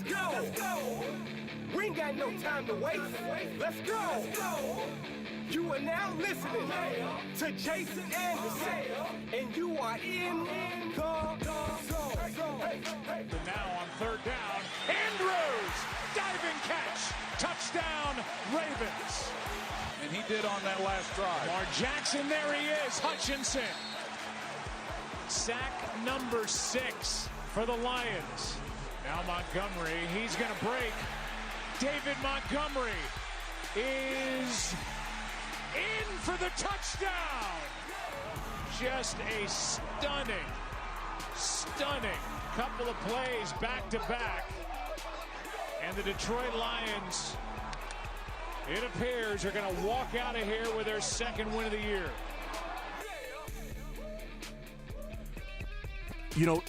Let's go. We ain't got no time to waste. Let's go. You are now listening to Jason Anderson, and you are in the zone. And now on third down, Andrews, diving catch, touchdown, Ravens. And he did on that last drive. Lamar Jackson, there he is, Hutchinson. Sack number 6 for the Lions. Now Montgomery, he's going to break. David Montgomery is in for the touchdown. Just a stunning couple of plays back to back. And the Detroit Lions, it appears, are going to walk out of here with their second win of the year. You know,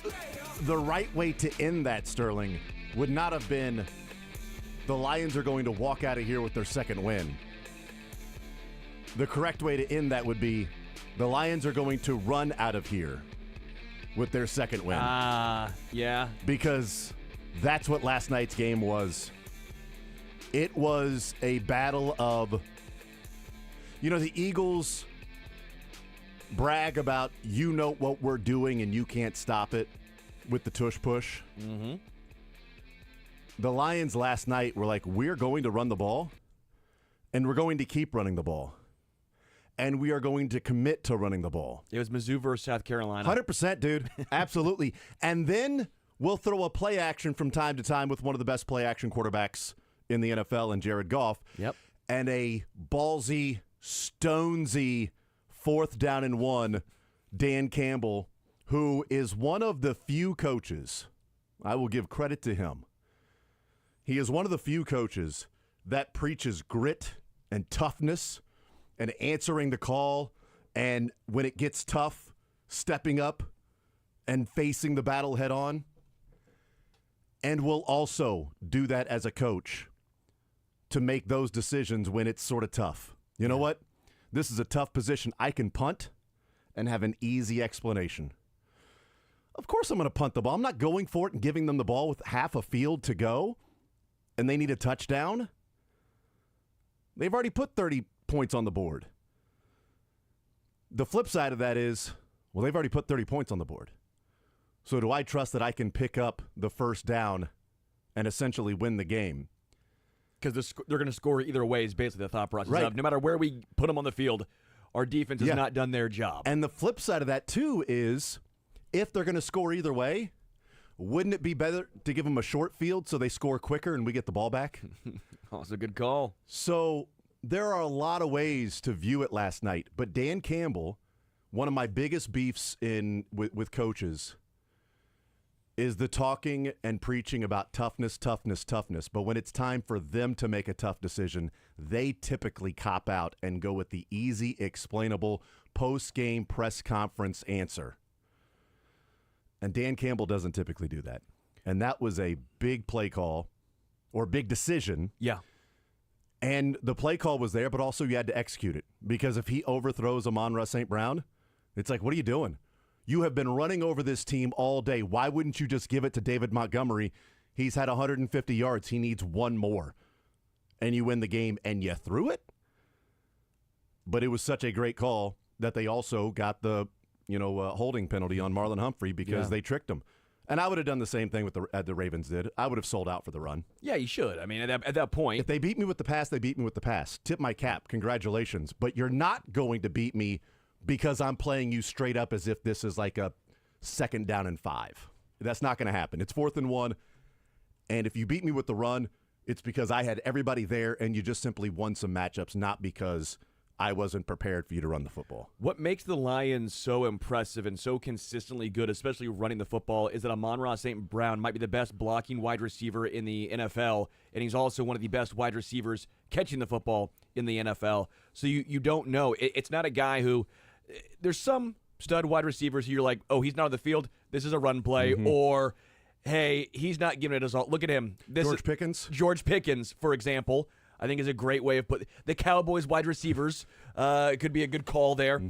the right way to end that, Sterling, would not have been the Lions are going to walk out of here with their second win. The correct way to end that would be the Lions are going to run out of here with their second win. Yeah. Because that's what last night's game was. It was a battle of, you know, the Eagles brag about, you know what we're doing and you can't stop it with the tush push. Mm-hmm. The Lions last night were like, we're going to run the ball and we're going to keep running the ball. And we are going to commit to running the ball. It was Mizzou versus South Carolina. 100%, dude. Absolutely. And then we'll throw a play action from time to time with one of the best play action quarterbacks in the NFL and Jared Goff. Yep. And a ballsy, stonesy 4th down and 1, Dan Campbell, who is one of the few coaches, I will give credit to him. He is one of the few coaches that preaches grit and toughness and answering the call, and when it gets tough, stepping up and facing the battle head on, and will also do that as a coach to make those decisions when it's sort of tough. You know what? This is a tough position. I can punt and have an easy explanation. Of course I'm going to punt the ball. I'm not going for it and giving them the ball with half a field to go, and they need a touchdown. They've already put 30 points on the board. The flip side of that is, well, they've already put 30 points on the board. So do I trust that I can pick up the first down and essentially win the game? Because they're going to score either way is basically the thought process. Right. Of no matter where we put them on the field, our defense has not done their job. And the flip side of that, too, is if they're going to score either way, wouldn't it be better to give them a short field so they score quicker and we get the ball back? Oh, that's a good call. So there are a lot of ways to view it last night. But Dan Campbell, one of my biggest beefs with coaches, is the talking and preaching about toughness. But when it's time for them to make a tough decision, they typically cop out and go with the easy, explainable post-game press conference answer. And Dan Campbell doesn't typically do that. And that was a big play call or big decision. Yeah. And the play call was there, but also you had to execute it. Because if he overthrows Amon-Ra St. Brown, it's like, what are you doing? You have been running over this team all day. Why wouldn't you just give it to David Montgomery? He's had 150 yards. He needs one more. And you win the game, and you threw it? But it was such a great call that they also got the holding penalty on Marlon Humphrey because they tricked him. And I would have done the same thing with the Ravens did. I would have sold out for the run. Yeah, you should. I mean, at that point. If they beat me with the pass, they beat me with the pass. Tip my cap. Congratulations. But you're not going to beat me because I'm playing you straight up as if this is like a 2nd down and 5. That's not going to happen. It's 4th and 1. And if you beat me with the run, it's because I had everybody there and you just simply won some matchups, not because I wasn't prepared for you to run the football. What makes the Lions so impressive and so consistently good, especially running the football, is that Amon-Ra St. Brown might be the best blocking wide receiver in the NFL, and he's also one of the best wide receivers catching the football in the NFL. So you don't know. It's not a guy who – there's some stud wide receivers who you're like, oh, he's not on the field, this is a run play, or – hey, he's not giving it his all. Look at him. George Pickens? George Pickens, for example, I think is a great way of putting the Cowboys wide receivers. It could be a good call there.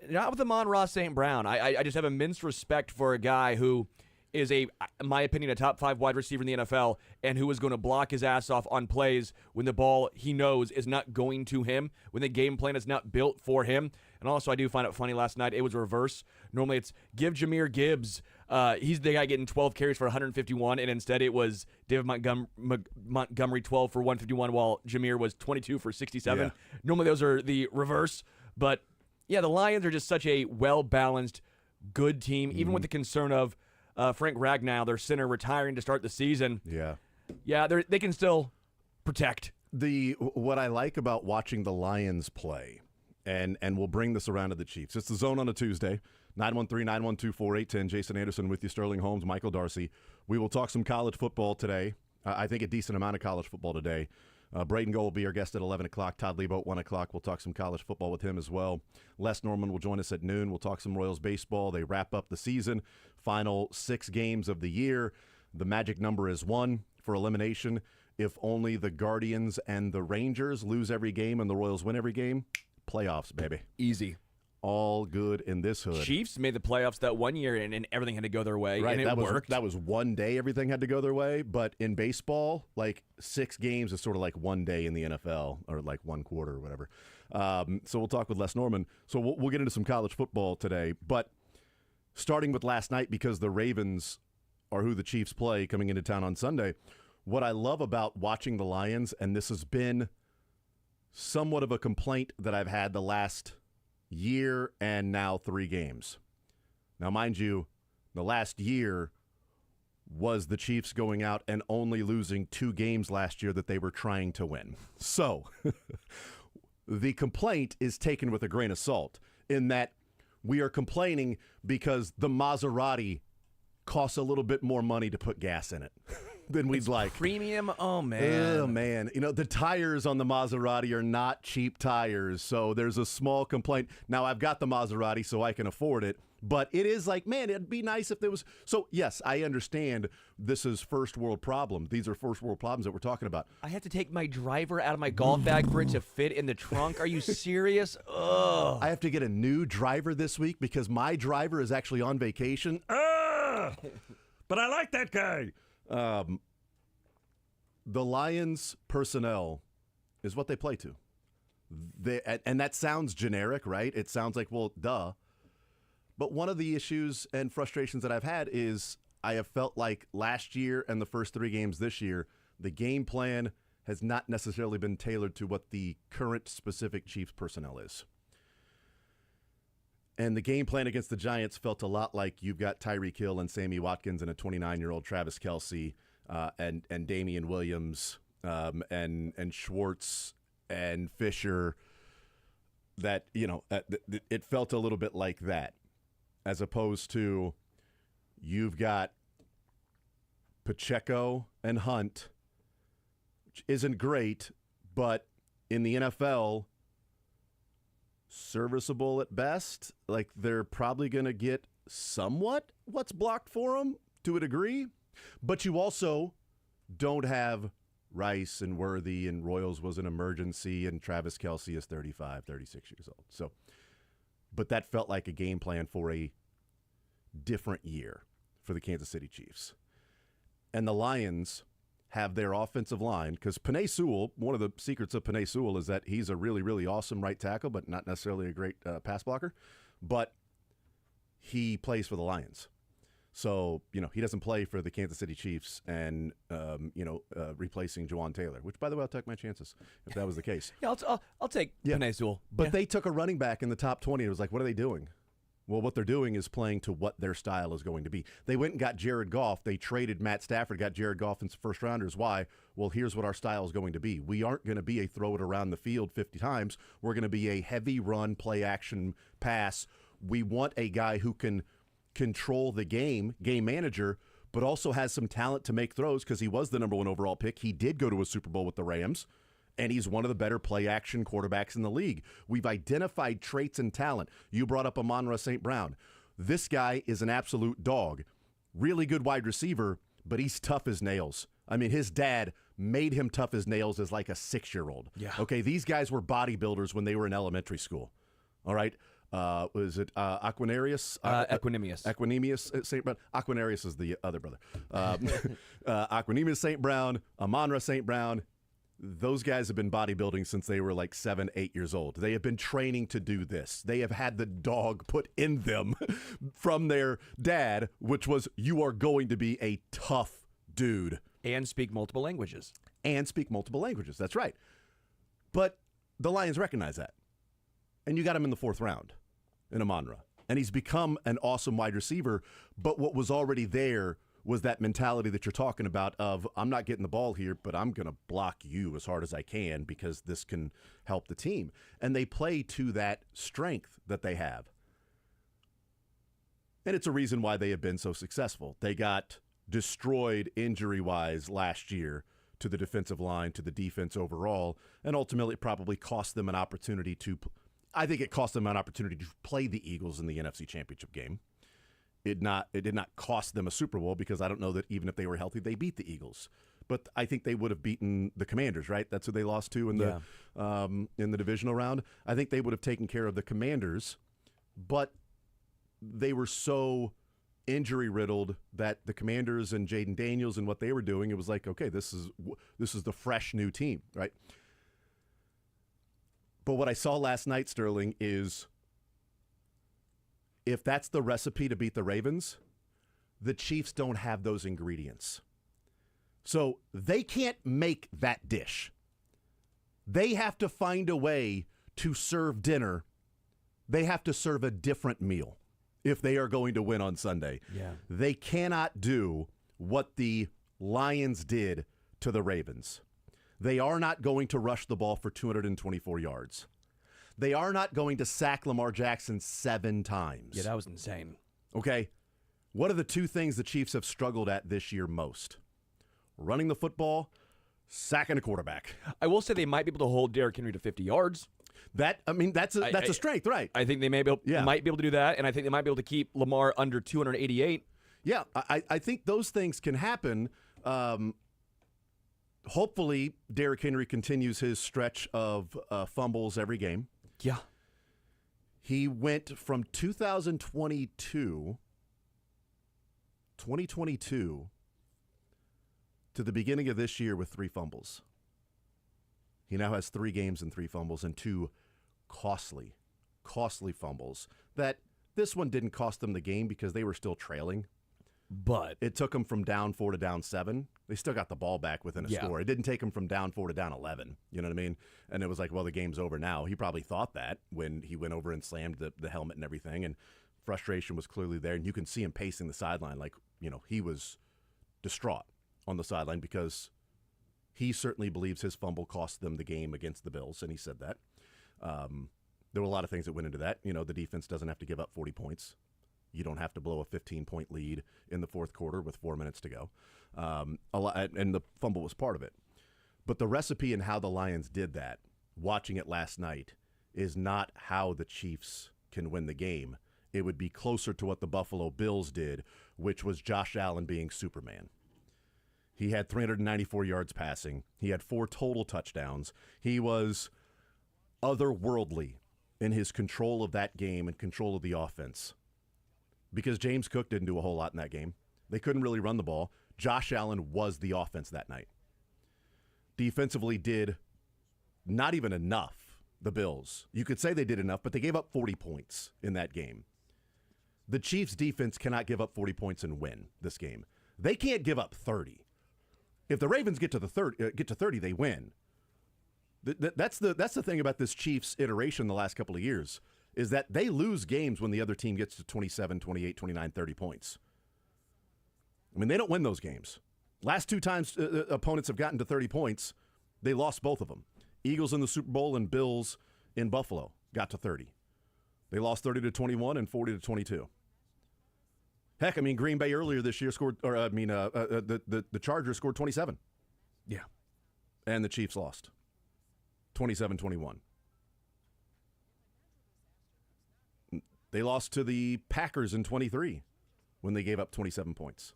Not with Amon-Ra St. Brown. I just have immense respect for a guy who is in my opinion, a top 5 wide receiver in the NFL, and who is going to block his ass off on plays when the ball he knows is not going to him, when the game plan is not built for him. And also, I do find it funny, last night it was reverse. Normally it's give Jahmyr Gibbs, he's the guy getting 12 carries for 151, and instead it was David Montgomery 12 for 151, while Jahmyr was 22 for 67. Yeah. Normally those are the reverse, but yeah, the Lions are just such a well-balanced, good team, even with the concern of Frank Ragnow, their center, retiring to start the season. Yeah, they can still protect. What I like about watching the Lions play, and we'll bring this around to the Chiefs. It's The Zone on a Tuesday, 913-912-4810. Jason Anderson with you, Sterling Holmes, Michael Darcy. We will talk some college football today. I think a decent amount of college football today. Braden Gold will be our guest at 11 o'clock. Todd Lebo at 1 o'clock. We'll talk some college football with him as well. Les Norman will join us at noon. We'll talk some Royals baseball. They wrap up the season. Final 6 games of the year. The magic number is 1 for elimination. If only the Guardians and the Rangers lose every game and the Royals win every game, playoffs, baby. Easy. All good in this hood. Chiefs made the playoffs that one year, and everything had to go their way, right, and it worked. That was one day everything had to go their way, but in baseball, like 6 games is sort of like one day in the NFL, or like one quarter or whatever. So we'll talk with Les Norman. So we'll get into some college football today, but starting with last night, because the Ravens are who the Chiefs play coming into town on Sunday, what I love about watching the Lions, and this has been somewhat of a complaint that I've had the last year and now 3 games. Now, mind you, the last year was the Chiefs going out and only losing 2 games last year that they were trying to win. So the complaint is taken with a grain of salt in that we are complaining because the Maserati costs a little bit more money to put gas in it than we'd like. Premium? Oh, man. Oh, man. You know, the tires on the Maserati are not cheap tires, so there's a small complaint. Now, I've got the Maserati, so I can afford it, but it is like, man, it'd be nice if there was... So, yes, I understand this is first world problem. These are first world problems that we're talking about. I have to take my driver out of my golf bag for it to fit in the trunk. Are you serious? Ugh. I have to get a new driver this week because my driver is actually on vacation. But I like that guy. The Lions personnel is what they play to. And that sounds generic, right? It sounds like, well, duh. But one of the issues and frustrations that I've had is I have felt like last year and the first 3 games this year, the game plan has not necessarily been tailored to what the current specific Chiefs personnel is. And the game plan against the Giants felt a lot like you've got Tyreek Hill and Sammy Watkins and a 29-year-old Travis Kelce and Damian Williams and Schwartz and Fisher. That, you know, it felt a little bit like that, as opposed to you've got Pacheco and Hunt, which isn't great, but in the NFL, serviceable at best. Like, they're probably going to get somewhat what's blocked for them to a degree. But you also don't have Rice and Worthy, and Royals was an emergency, and Travis Kelce is 35, 36 years old. So, but that felt like a game plan for a different year for the Kansas City Chiefs. And the Lions have their offensive line, because Penei Sewell, one of the secrets of Penei Sewell is that he's a really, really awesome right tackle, but not necessarily a great pass blocker. But he plays for the Lions. So, you know, he doesn't play for the Kansas City Chiefs and, replacing Juwan Taylor, which, by the way, I'll take my chances if that was the case. Yeah, I'll take Penei Sewell. But they took a running back in the top 20. It was like, what are they doing? Well, what they're doing is playing to what their style is going to be. They went and got Jared Goff. They traded Matt Stafford, got Jared Goff in first rounders. Why? Well, here's what our style is going to be. We aren't going to be a throw it around the field 50 times. We're going to be a heavy run, play action pass. We want a guy who can control the game manager, but also has some talent to make throws because he was the number 1 overall pick. He did go to a Super Bowl with the Rams, and he's one of the better play-action quarterbacks in the league. We've identified traits and talent. You brought up Amon-Ra St. Brown. This guy is an absolute dog. Really good wide receiver, but he's tough as nails. I mean, his dad made him tough as nails as like a 6-year-old. Yeah. Okay, these guys were bodybuilders when they were in elementary school. All right? Was it Aquanarius? Equanimous. Equanimous St. Brown. Aquanarius is the other brother. Aquanimous St. Brown, Amon-Ra St. Brown. Those guys have been bodybuilding since they were like 7, 8 years old. They have been training to do this. They have had the dog put in them from their dad, which was, you are going to be a tough dude. And speak multiple languages. That's right. But the Lions recognize that. And you got him in the 4th round in Amon-Ra. And he's become an awesome wide receiver. But what was already there was that mentality that you're talking about of, I'm not getting the ball here, but I'm going to block you as hard as I can because this can help the team. And they play to that strength that they have. And it's a reason why they have been so successful. They got destroyed injury-wise last year to the defensive line, to the defense overall, and ultimately it probably cost them an opportunity to, I think it cost them an opportunity to play the Eagles in the NFC Championship game. It did not cost them a Super Bowl because I don't know that even if they were healthy, they beat the Eagles. But I think they would have beaten the Commanders, right? That's who they lost to in the divisional round. I think they would have taken care of the Commanders, but they were so injury riddled that the Commanders and Jaden Daniels and what they were doing, it was like, okay, this is the fresh new team, right? But what I saw last night, Sterling, is if that's the recipe to beat the Ravens, the Chiefs don't have those ingredients. So they can't make that dish. They have to find a way to serve dinner. They have to serve a different meal if they are going to win on Sunday. Yeah. They cannot do what the Lions did to the Ravens. They are not going to rush the ball for 224 yards. They are not going to sack Lamar Jackson 7 times. Yeah, that was insane. Okay? What are the 2 things the Chiefs have struggled at this year most? Running the football, sacking a quarterback. I will say they might be able to hold Derrick Henry to 50 yards. That's a strength, right? I think they might be able to do that, and I think they might be able to keep Lamar under 288. Yeah, I think those things can happen. Hopefully, Derrick Henry continues his stretch of fumbles every game. Yeah. He went from 2022 to the beginning of this year with 3 fumbles. He now has 3 games and 3 fumbles and 2 costly fumbles. That this one didn't cost them the game because they were still trailing. But it took them from down 4 to down 7. They still got the ball back within a score. It didn't take them from down 4 to down 11. You know what I mean? And it was like, well, the game's over now. He probably thought that when he went over and slammed the helmet and everything. And frustration was clearly there. And you can see him pacing the sideline like, he was distraught on the sideline because he certainly believes his fumble cost them the game against the Bills. And he said that. There were a lot of things that went into that. The defense doesn't have to give up 40 points. You don't have to blow a 15-point lead in the 4th quarter with 4 minutes to go. And the fumble was part of it. But the recipe and how the Lions did that, watching it last night, is not how the Chiefs can win the game. It would be closer to what the Buffalo Bills did, which was Josh Allen being Superman. He had 394 yards passing. He had 4 total touchdowns. He was otherworldly in his control of that game and control of the offense. Because James Cook didn't do a whole lot in that game. They couldn't really run the ball. Josh Allen was the offense that night. Defensively did not even enough, the Bills. You could say they did enough, but they gave up 40 points in that game. The Chiefs' defense cannot give up 40 points and win this game. They can't give up 30. If the Ravens get to 30, they win. That's the thing about this Chiefs iteration the last couple of years. Is that they lose games when the other team gets to 27, 28, 29, 30 points. I mean, they don't win those games. Last 2 times opponents have gotten to 30 points, they lost both of them. Eagles in the Super Bowl and Bills in Buffalo got to 30. They lost 30-21 and 40-22. Heck, I mean, Green Bay earlier this year scored, the Chargers scored 27. Yeah. And the Chiefs lost 27-21. They lost to the Packers in 23 when they gave up 27 points.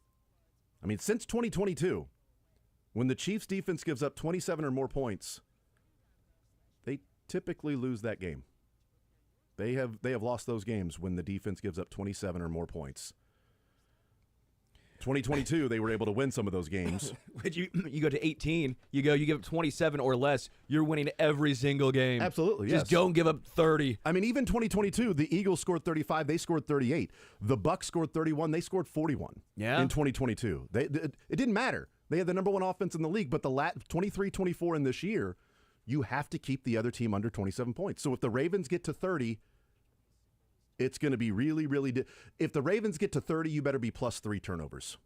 I mean, since 2022, when the Chiefs defense gives up 27 or more points, they typically lose that game. They have lost those games when the defense gives up 27 or more points. 2022, they were able to win some of those games. you go to 18, you give up 27 or less, you're winning every single game. Absolutely, Just yes. don't give up 30. I mean, even 2022, the Eagles scored 35, they scored 38. The Bucks scored 31, they scored 41 in 2022. It didn't matter. They had the number one offense in the league, but the 23-24 in this year, you have to keep the other team under 27 points. So if the Ravens get to 30, it's going to be really, really if the Ravens get to 30, you better be plus 3 turnovers.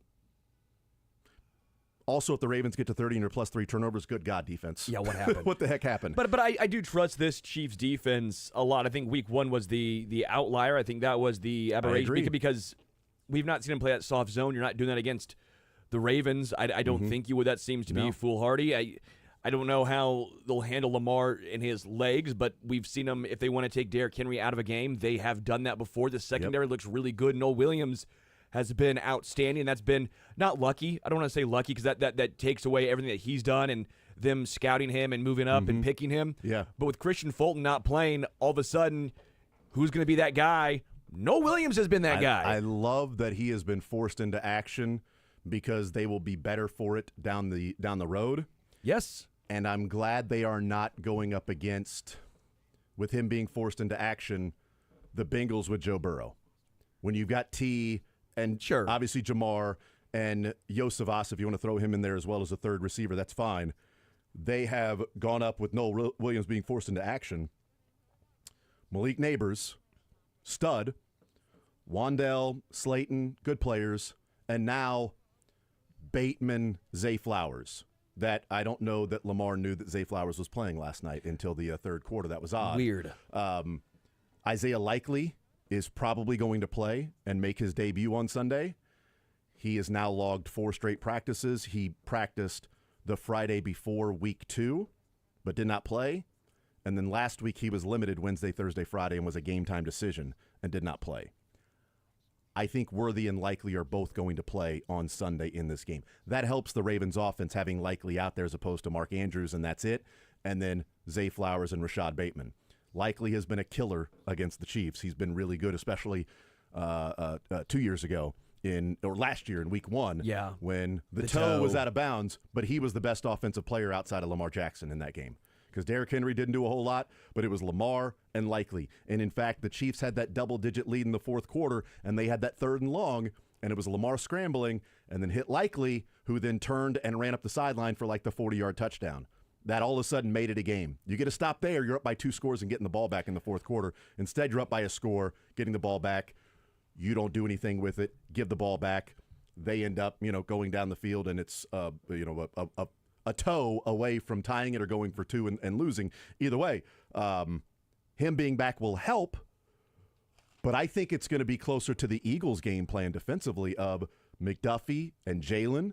Also, if the Ravens get to 30 and you're plus 3 turnovers, good God, defense. Yeah, what happened? What the heck happened? But I do trust this Chiefs defense a lot. I think week 1 was the outlier. I think that was the aberration because we've not seen him play that soft zone. You're not doing that against the Ravens. I don't think you would. That seems to be foolhardy. I don't know how they'll handle Lamar in his legs, but we've seen them, if they want to take Derrick Henry out of a game, they have done that before. The secondary looks really good. Noah Williams has been outstanding. That's been not lucky. I don't want to say lucky because that takes away everything that he's done and them scouting him and moving up and picking him. Yeah. But with Christian Fulton not playing, all of a sudden, who's going to be that guy? Noah Williams has been that guy. I love that he has been forced into action because they will be better for it down the road. Yes. And I'm glad they are not going up against, with him being forced into action, the Bengals with Joe Burrow. When you've got T and obviously Jamar and Yosevas, if you want to throw him in there as well as a third receiver, that's fine. They have gone up with Noah Williams being forced into action. Malik Neighbors, stud. Wandell, Slayton, good players. And now Bateman, Zay Flowers. That I don't know that Lamar knew that Zay Flowers was playing last night until the third quarter. That was odd. Weird. Isaiah Likely is probably going to play and make his debut on Sunday. He has now logged 4 straight practices. He practiced the Friday before week 2, but did not play. And then last week he was limited Wednesday, Thursday, Friday, and was a game-time decision and did not play. I think Worthy and Likely are both going to play on Sunday in this game. That helps the Ravens offense having Likely out there as opposed to Mark Andrews, and that's it. And then Zay Flowers and Rashad Bateman. Likely has been a killer against the Chiefs. He's been really good, especially 2 years ago or last year in week 1 when the toe was out of bounds, but he was the best offensive player outside of Lamar Jackson in that game. Because Derrick Henry didn't do a whole lot, but it was Lamar and Likely. And, in fact, the Chiefs had that double-digit lead in the fourth quarter, and they had that 3rd and long, and it was Lamar scrambling and then hit Likely, who then turned and ran up the sideline for like the 40-yard touchdown. That all of a sudden made it a game. You get a stop there, you're up by 2 scores and getting the ball back in the fourth quarter. Instead, you're up by a score, getting the ball back. You don't do anything with it, give the ball back. They end up, going down the field, and it's, a toe away from tying it or going for 2 and losing. Either way, him being back will help, but I think it's going to be closer to the Eagles' game plan defensively of McDuffie and Jalen.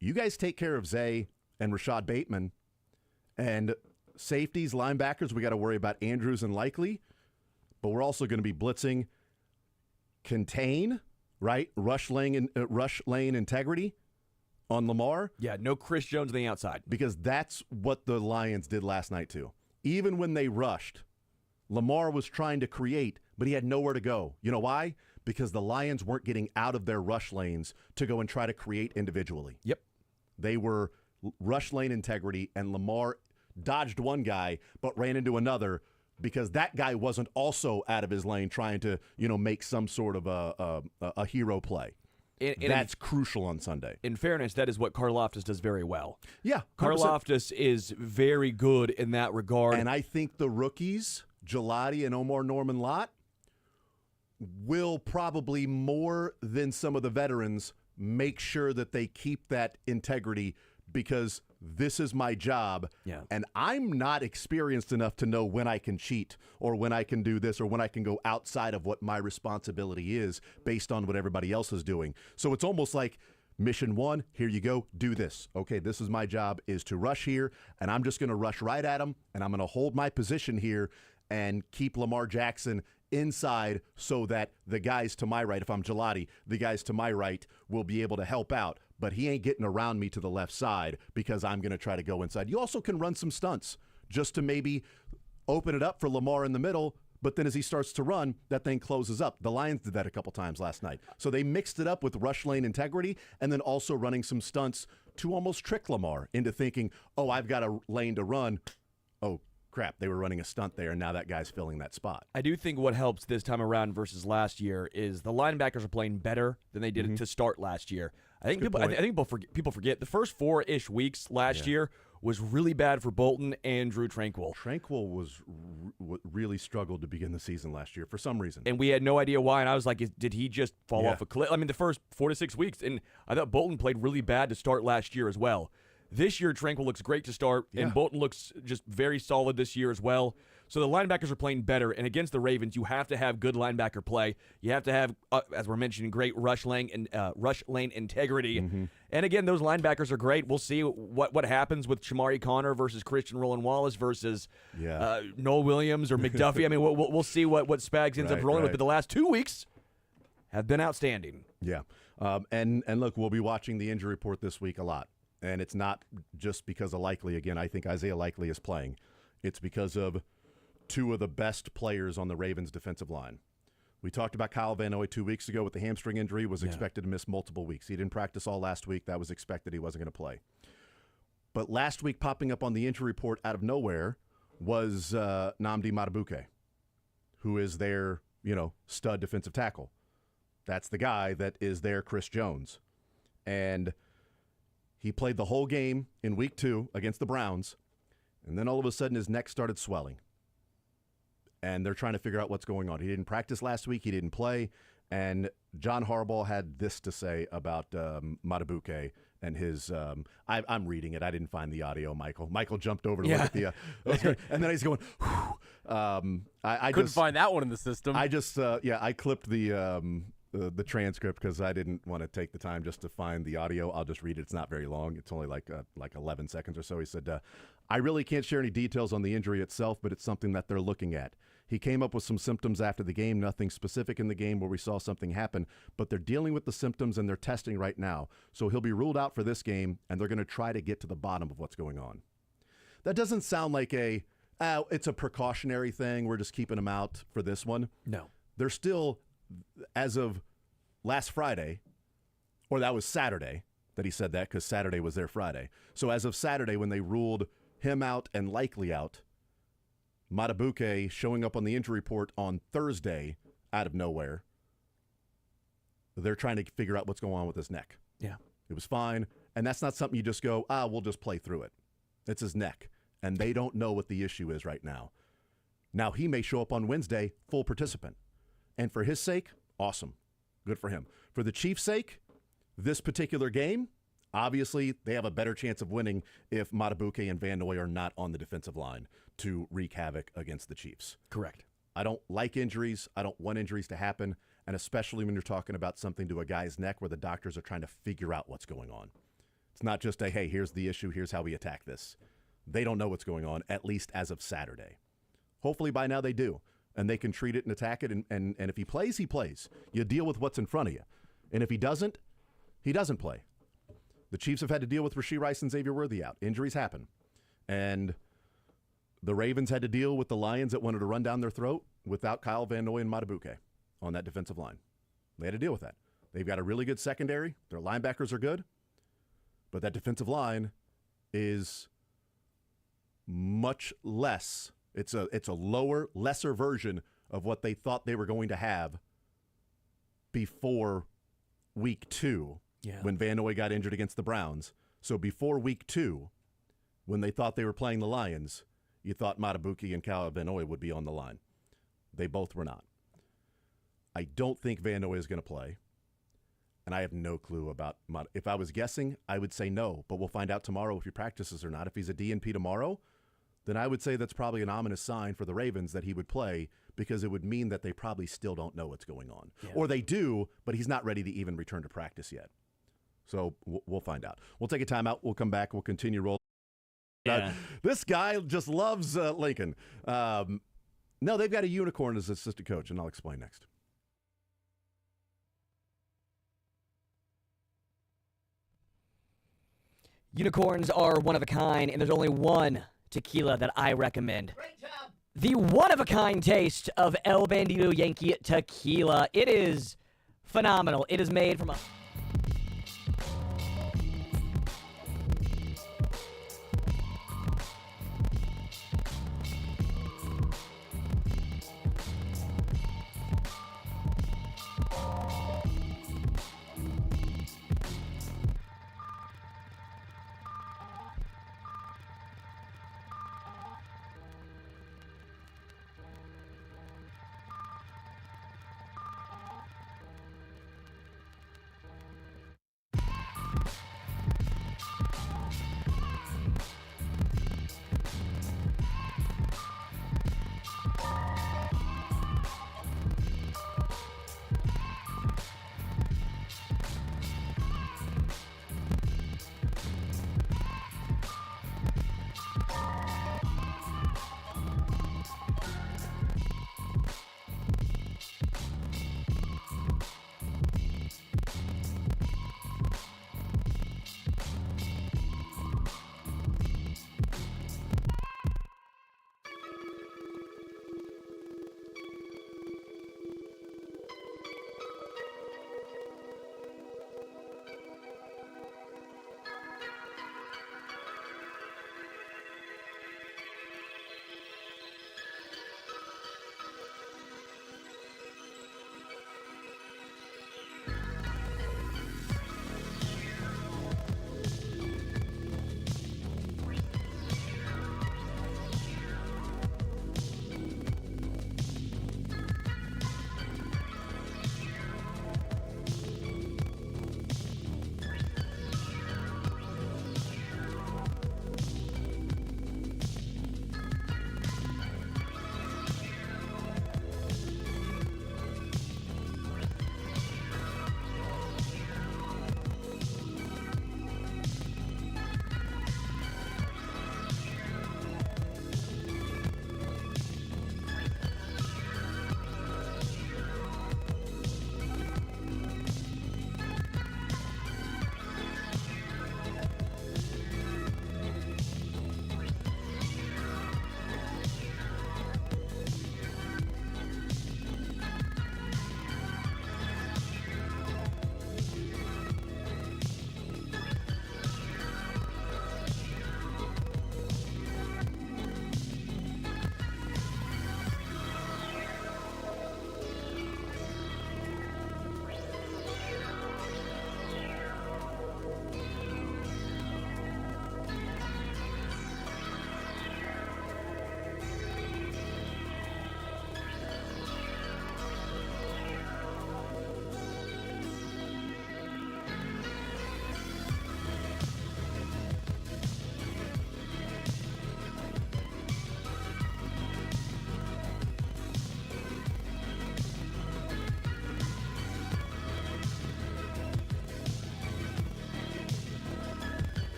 You guys take care of Zay and Rashad Bateman. And safeties, linebackers, we got to worry about Andrews and Likely, but we're also going to be blitzing, contain, right? Rush lane integrity on Lamar. Yeah, no Chris Jones on the outside. Because that's what the Lions did last night too. Even when they rushed, Lamar was trying to create, but he had nowhere to go. You know why? Because the Lions weren't getting out of their rush lanes to go and try to create individually. Yep. They were rush lane integrity, and Lamar dodged one guy but ran into another because that guy wasn't also out of his lane trying to, make some sort of a hero play. And that's crucial on Sunday. In fairness, that is what Karlaftis does very well. Yeah. 100%. Karlaftis is very good in that regard. And I think the rookies, Gelati and Omar Norman-Lott, will probably more than some of the veterans make sure that they keep that integrity because this is my job. Yeah. And I'm not experienced enough to know when I can cheat or when I can do this or when I can go outside of what my responsibility is based on what everybody else is doing. So it's almost like mission 1, here you go, do this. Okay, this is my job, is to rush here, and I'm just going to rush right at him, and I'm going to hold my position here and keep Lamar Jackson inside so that the guys to my right, if I'm Gelati, the guys to my right will be able to help out. But he ain't getting around me to the left side because I'm going to try to go inside. You also can run some stunts just to maybe open it up for Lamar in the middle, But then as he starts to run, that thing closes up. The Lions did that a couple times last night. So they mixed it up with rush lane integrity and then also running some stunts to almost trick Lamar into thinking, oh, I've got a lane to run. Oh, crap, they were running a stunt there, and now that guy's filling that spot. I do think what helps this time around versus last year is the linebackers are playing better than they did to start last year. I think people forget the first 4-ish weeks last year was really bad for Bolton and Drew Tranquill. Tranquill was really struggled to begin the season last year for some reason. And we had no idea why, and I was like, did he just fall off a cliff? I mean, the first 4 to 6 weeks, and I thought Bolton played really bad to start last year as well. This year, Tranquill looks great to start, and Bolton looks just very solid this year as well. So the linebackers are playing better, and against the Ravens, you have to have good linebacker play. You have to have, as we're mentioning, great rush lane integrity. And again, those linebackers are great. We'll see what happens with Shamari Connor versus Christian Roland Wallace versus Noel Williams or McDuffie. I mean, we'll see what Spags ends up rolling with. But the last 2 weeks have been outstanding. Yeah, and look, we'll be watching the injury report this week a lot. And it's not just because of Likely. Again, I think Isaiah Likely is playing. It's because of 2 of the best players on the Ravens defensive line. We talked about Kyle Van Noy 2 weeks ago with the hamstring injury, was expected to miss multiple weeks. He didn't practice all last week. That was expected. He wasn't going to play. But last week, popping up on the injury report out of nowhere was Nnamdi Madubuike, who is their, stud defensive tackle. That's the guy that is their Chris Jones. And he played the whole game in week 2 against the Browns, and then all of a sudden his neck started swelling. And they're trying to figure out what's going on. He didn't practice last week. He didn't play. And John Harbaugh had this to say about Madubuike and his I'm reading it. I didn't find the audio, Michael. Michael jumped over to look at the and then he's going, I couldn't find that one in the system. I just, I clipped the transcript because I didn't want to take the time just to find the audio. I'll just read it. It's not very long. It's only like 11 seconds or so. He said, I really can't share any details on the injury itself, but it's something that they're looking at. He came up with some symptoms after the game, nothing specific in the game where we saw something happen, but they're dealing with the symptoms and they're testing right now. So he'll be ruled out for this game, and they're going to try to get to the bottom of what's going on. That doesn't sound like it's a precautionary thing. We're just keeping him out for this one. No. They're still, as of last Friday, or that was Saturday that he said that because Saturday was their Friday. So as of Saturday, when they ruled him out and Likely out, Madubuike showing up on the injury report on Thursday out of nowhere, they're trying to figure out what's going on with his neck. Yeah. It was fine, and that's not something you just go, we'll just play through it. It's his neck, and they don't know what the issue is right now. Now, he may show up on Wednesday full participant. And for his sake, awesome. Good for him. For the Chiefs' sake, this particular game, obviously they have a better chance of winning if Madubuike and Van Noy are not on the defensive line to wreak havoc against the Chiefs. Correct. I don't like injuries. I don't want injuries to happen, and especially when you're talking about something to a guy's neck where the doctors are trying to figure out what's going on. It's not just hey, here's the issue, here's how we attack this. They don't know what's going on, at least as of Saturday. Hopefully by now they do. And they can treat it and attack it, and if he plays, he plays. You deal with what's in front of you. And if he doesn't play. The Chiefs have had to deal with Rashee Rice and Xavier Worthy out. Injuries happen. And the Ravens had to deal with the Lions that wanted to run down their throat without Kyle Van Noy and Madubuike on that defensive line. They had to deal with that. They've got a really good secondary. Their linebackers are good. But that defensive line is much less. It's a lower, lesser version of what they thought they were going to have before week 2 when Van Noy got injured against the Browns. So before week 2, when they thought they were playing the Lions, you thought Madubuike and Kyle Van Noy would be on the line. They both were not. I don't think Van Noy is going to play, and I have no clue about if I was guessing, I would say no, but we'll find out tomorrow if he practices or not. If he's a DNP tomorrow, then I would say that's probably an ominous sign for the Ravens that he would play, because it would mean that they probably still don't know what's going on. Yeah. Or they do, but he's not ready to even return to practice yet. So we'll find out. We'll take a timeout. We'll come back. We'll continue rolling. Yeah. This guy just loves Lincoln. No, they've got a unicorn as assistant coach, and I'll explain next. Unicorns are one of a kind, and there's only one tequila that I recommend. Great job. the one-of-a-kind taste of El Bandido Yankee tequila. It is phenomenal. It is made from a...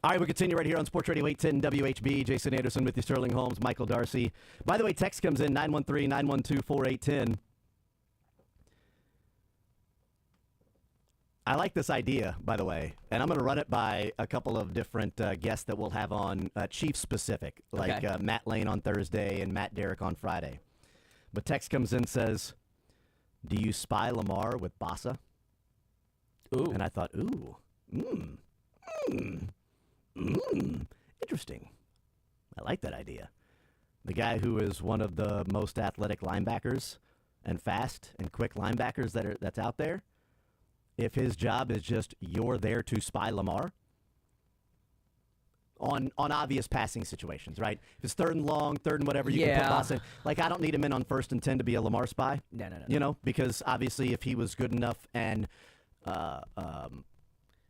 All right, we'll continue right here on Sports Radio 810 WHB. Jason Anderson with you, Sterling Holmes, Michael Darcy. By the way, text comes in 913-912-4810. I like this idea, by the way, and I'm going to run it by a couple of different guests that we'll have on Chiefs specific, like Matt Lane on Thursday and Matt Derrick on Friday. But text comes in, says, do you spy Lamar with Bossa? Ooh. And I thought, interesting. I like that idea. The guy who is one of the most athletic linebackers and fast and quick linebackers that's out there, if his job is just you're there to spy Lamar on obvious passing situations, right? If it's third and long, third and whatever, you can put Bossa in. Like, I don't need him in on 1st and 10 to be a Lamar spy. No. You know, because obviously if he was good enough and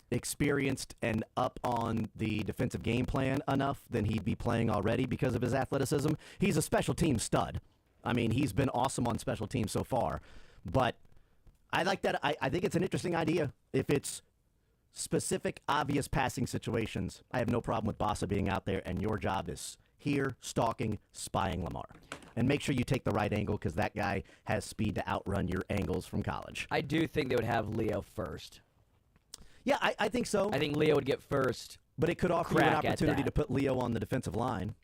experienced and up on the defensive game plan enough, then he'd be playing already because of his athleticism. He's a special team stud. I mean, he's been awesome on special teams so far. But I like that. I think it's an interesting idea. If it's specific, obvious passing situations, I have no problem with Bossa being out there, and your job is here, stalking, spying Lamar. And make sure you take the right angle, because that guy has speed to outrun your angles from college. I do think they would have Leo first. Yeah, I think so. I think Leo would get first. But it could offer you an opportunity to put Leo on the defensive line.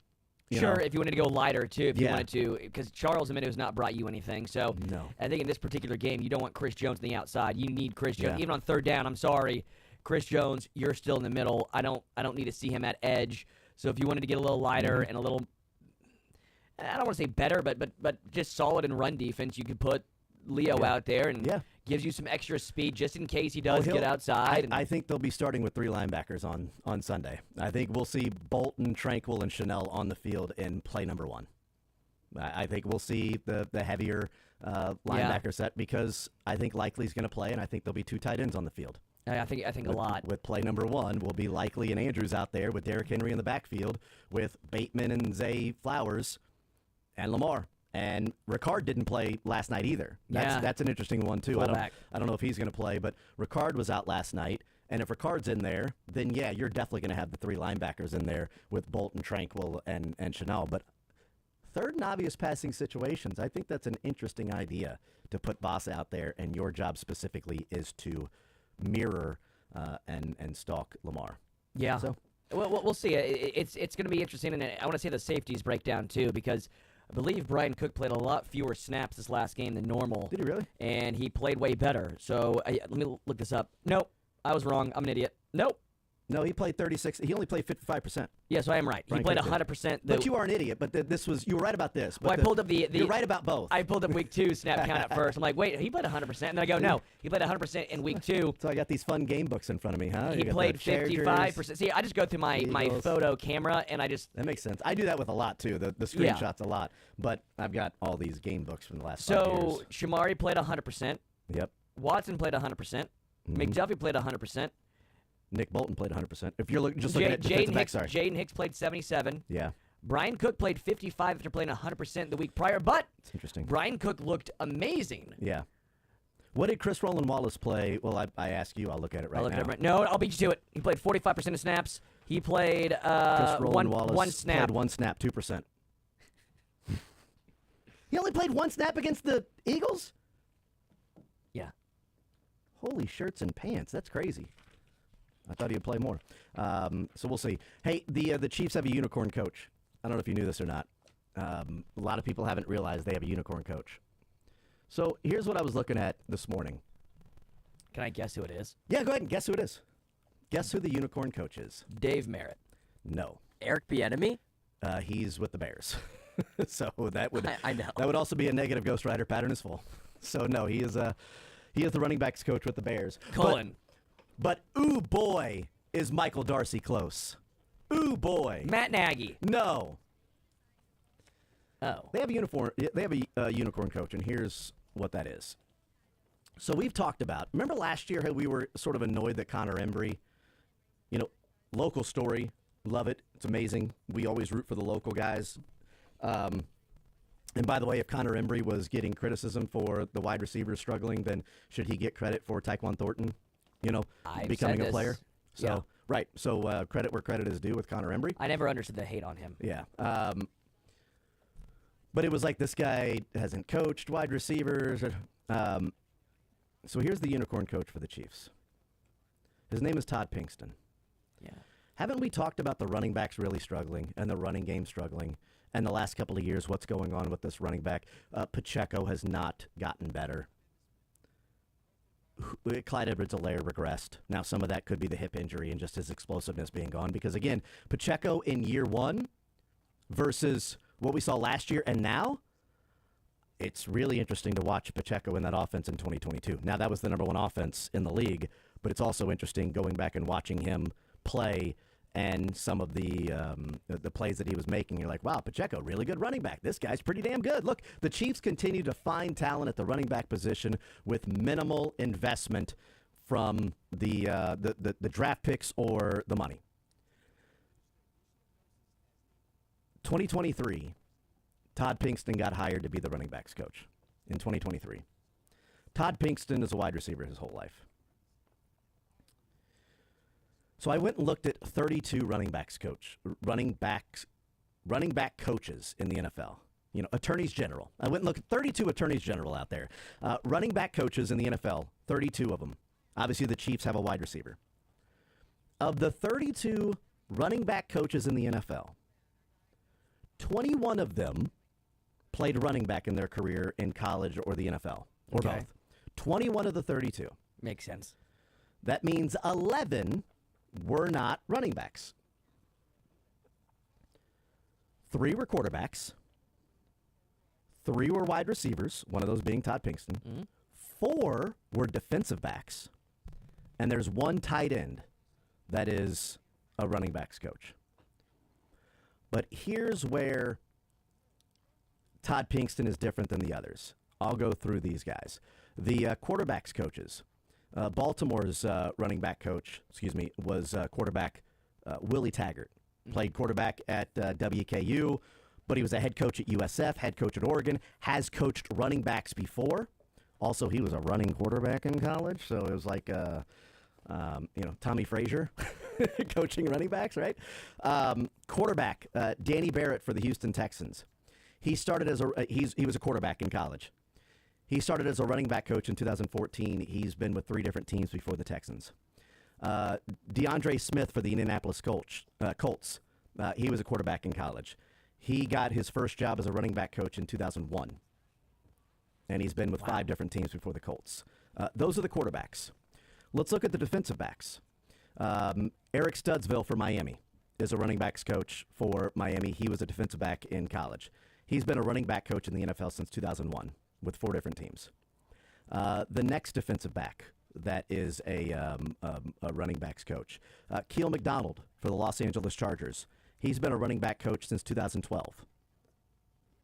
Sure, if you wanted to go lighter, too, if you wanted to, because Charles Aminu has not brought you anything. So no. I think in this particular game, you don't want Chris Jones on the outside. You need Chris Jones. Even on third down, I'm sorry, Chris Jones, you're still in the middle. I don't need to see him at edge. So if you wanted to get a little lighter and a little, I don't want to say better, but just solid in run defense, you could put Leo out there and gives you some extra speed just in case he does get outside. I think they'll be starting with 3 linebackers on Sunday. I think we'll see Bolton, Tranquil, and Chanel on the field in play number 1. I think we'll see the heavier linebacker set, because I think Likely's going to play, and I think there'll be 2 tight ends on the field. I think a lot. With play number 1 will be Likely and Andrews out there, with Derrick Henry in the backfield, with Bateman and Zay Flowers and Lamar. And Ricard didn't play last night either. That's an interesting one, too. I don't know if he's going to play, but Ricard was out last night. And if Ricard's in there, then, you're definitely going to have the 3 linebackers in there with Bolton, Tranquil, and Chanel. But third and obvious passing situations, I think that's an interesting idea to put Boss out there, and your job specifically is to mirror and stalk Lamar. Yeah. So, well, we'll see. It's going to be interesting, and I want to see the safeties break down, too, because I believe Brian Cook played a lot fewer snaps this last game than normal. Did he really? And he played way better. So let me look this up. Nope, I was wrong. I'm an idiot. Nope. No, he played 36. He only played 55%. Yeah, so I am right. He played 100%. But you are an idiot. But you were right about this. But I pulled up the. You're right about both. I pulled up week 2 snap count at first. I'm like, wait, he played 100%. And then I go, no, he played 100% in week 2. So I got these fun game books in front of me, huh? He played 55%. See, I just go through my photo camera, and I just. That makes sense. I do that with a lot, too. The screenshots a lot. But I've got all these game books from the last 5 years. So Shamari played 100%. Yep. Watson played 100%. McDuffie played 100%. Nick Bolton played 100%. If you're looking at defensive back, sorry. Jaden Hicks played 77. Yeah. Brian Cook played 55 after playing 100% the week prior, but it's interesting. Brian Cook looked amazing. Yeah. What did Chris Roland Wallace play? Well, I ask you. I'll look at it right now. No, I'll beat you to it. He played 45% of snaps. He played one snap. Played 1 snap, 2%. He only played 1 snap against the Eagles? Yeah. Holy shirts and pants. That's crazy. I thought he'd play more. So we'll see. Hey, the Chiefs have a unicorn coach. I don't know if you knew this or not. A lot of people haven't realized they have a unicorn coach. So here's what I was looking at this morning. Can I guess who it is? Yeah, go ahead and guess who it is. Guess who the unicorn coach is. Dave Merritt. No. Eric Bieniemy? He's with the Bears. So that would I know. That would also be a negative Ghost Rider pattern is full. So no, he is the running backs coach with the Bears. Colin. But ooh boy, is Michael Darcy close. Ooh boy. Matt Nagy. No. Oh. They have a unicorn coach, and here's what that is. So we've talked about, remember last year how we were sort of annoyed that Connor Embry, local story, love it, it's amazing. We always root for the local guys. And by the way, if Connor Embry was getting criticism for the wide receivers struggling, then should he get credit for Tyquan Thornton, becoming a player? So Right. So credit where credit is due with Connor Embry. I never understood the hate on him. Yeah. But it was like this guy hasn't coached wide receivers. So here's the unicorn coach for the Chiefs. His name is Todd Pinkston. Yeah. Haven't we talked about the running backs really struggling and the running game struggling? And the last couple of years, what's going on with this running back? Pacheco has not gotten better. Clyde Edwards-Helaire regressed. Now, some of that could be the hip injury and just his explosiveness being gone. Because, again, Pacheco in year one versus what we saw last year and now, it's really interesting to watch Pacheco in that offense in 2022. Now, that was the number one offense in the league, but it's also interesting going back and watching him play and some of the plays that he was making. You're like, wow, Pacheco, really good running back. This guy's pretty damn good. Look, the Chiefs continue to find talent at the running back position with minimal investment from the draft picks or the money. 2023, Todd Pinkston got hired to be the running backs coach in 2023. Todd Pinkston is a wide receiver his whole life. So I went and looked at 32 running back coaches in the NFL. You know, attorneys general. I went and looked at 32 attorneys general out there. Running back coaches in the NFL, 32 of them. Obviously, the Chiefs have a wide receiver. Of the 32 running back coaches in the NFL, 21 of them played running back in their career in college or the NFL, or both. 21 of the 32. Makes sense. That means 11 were not running backs. 3 were quarterbacks. 3 were wide receivers, one of those being Todd Pinkston. Mm-hmm. 4 were defensive backs. And there's 1 tight end that is a running backs coach. But here's where Todd Pinkston is different than the others. I'll go through these guys. The quarterbacks coaches. Baltimore's running back coach, was quarterback Willie Taggart. Played quarterback at WKU, but he was a head coach at USF, head coach at Oregon, has coached running backs before. Also, he was a running quarterback in college, so it was like, Tommy Frazier coaching running backs, right? Quarterback, Danny Barrett for the Houston Texans. He started as he was a quarterback in college. He started as a running back coach in 2014. He's been with 3 different teams before the Texans. DeAndre Smith for the Indianapolis Colts. He was a quarterback in college. He got his first job as a running back coach in 2001. And he's been with 5 different teams before the Colts. Those are the quarterbacks. Let's look at the defensive backs. Eric Studsville for Miami is a running backs coach for Miami. He was a defensive back in college. He's been a running back coach in the NFL since 2001 with 4 different teams. The next defensive back that is a running backs coach, Keel McDonald for the Los Angeles Chargers. He's been a running back coach since 2012.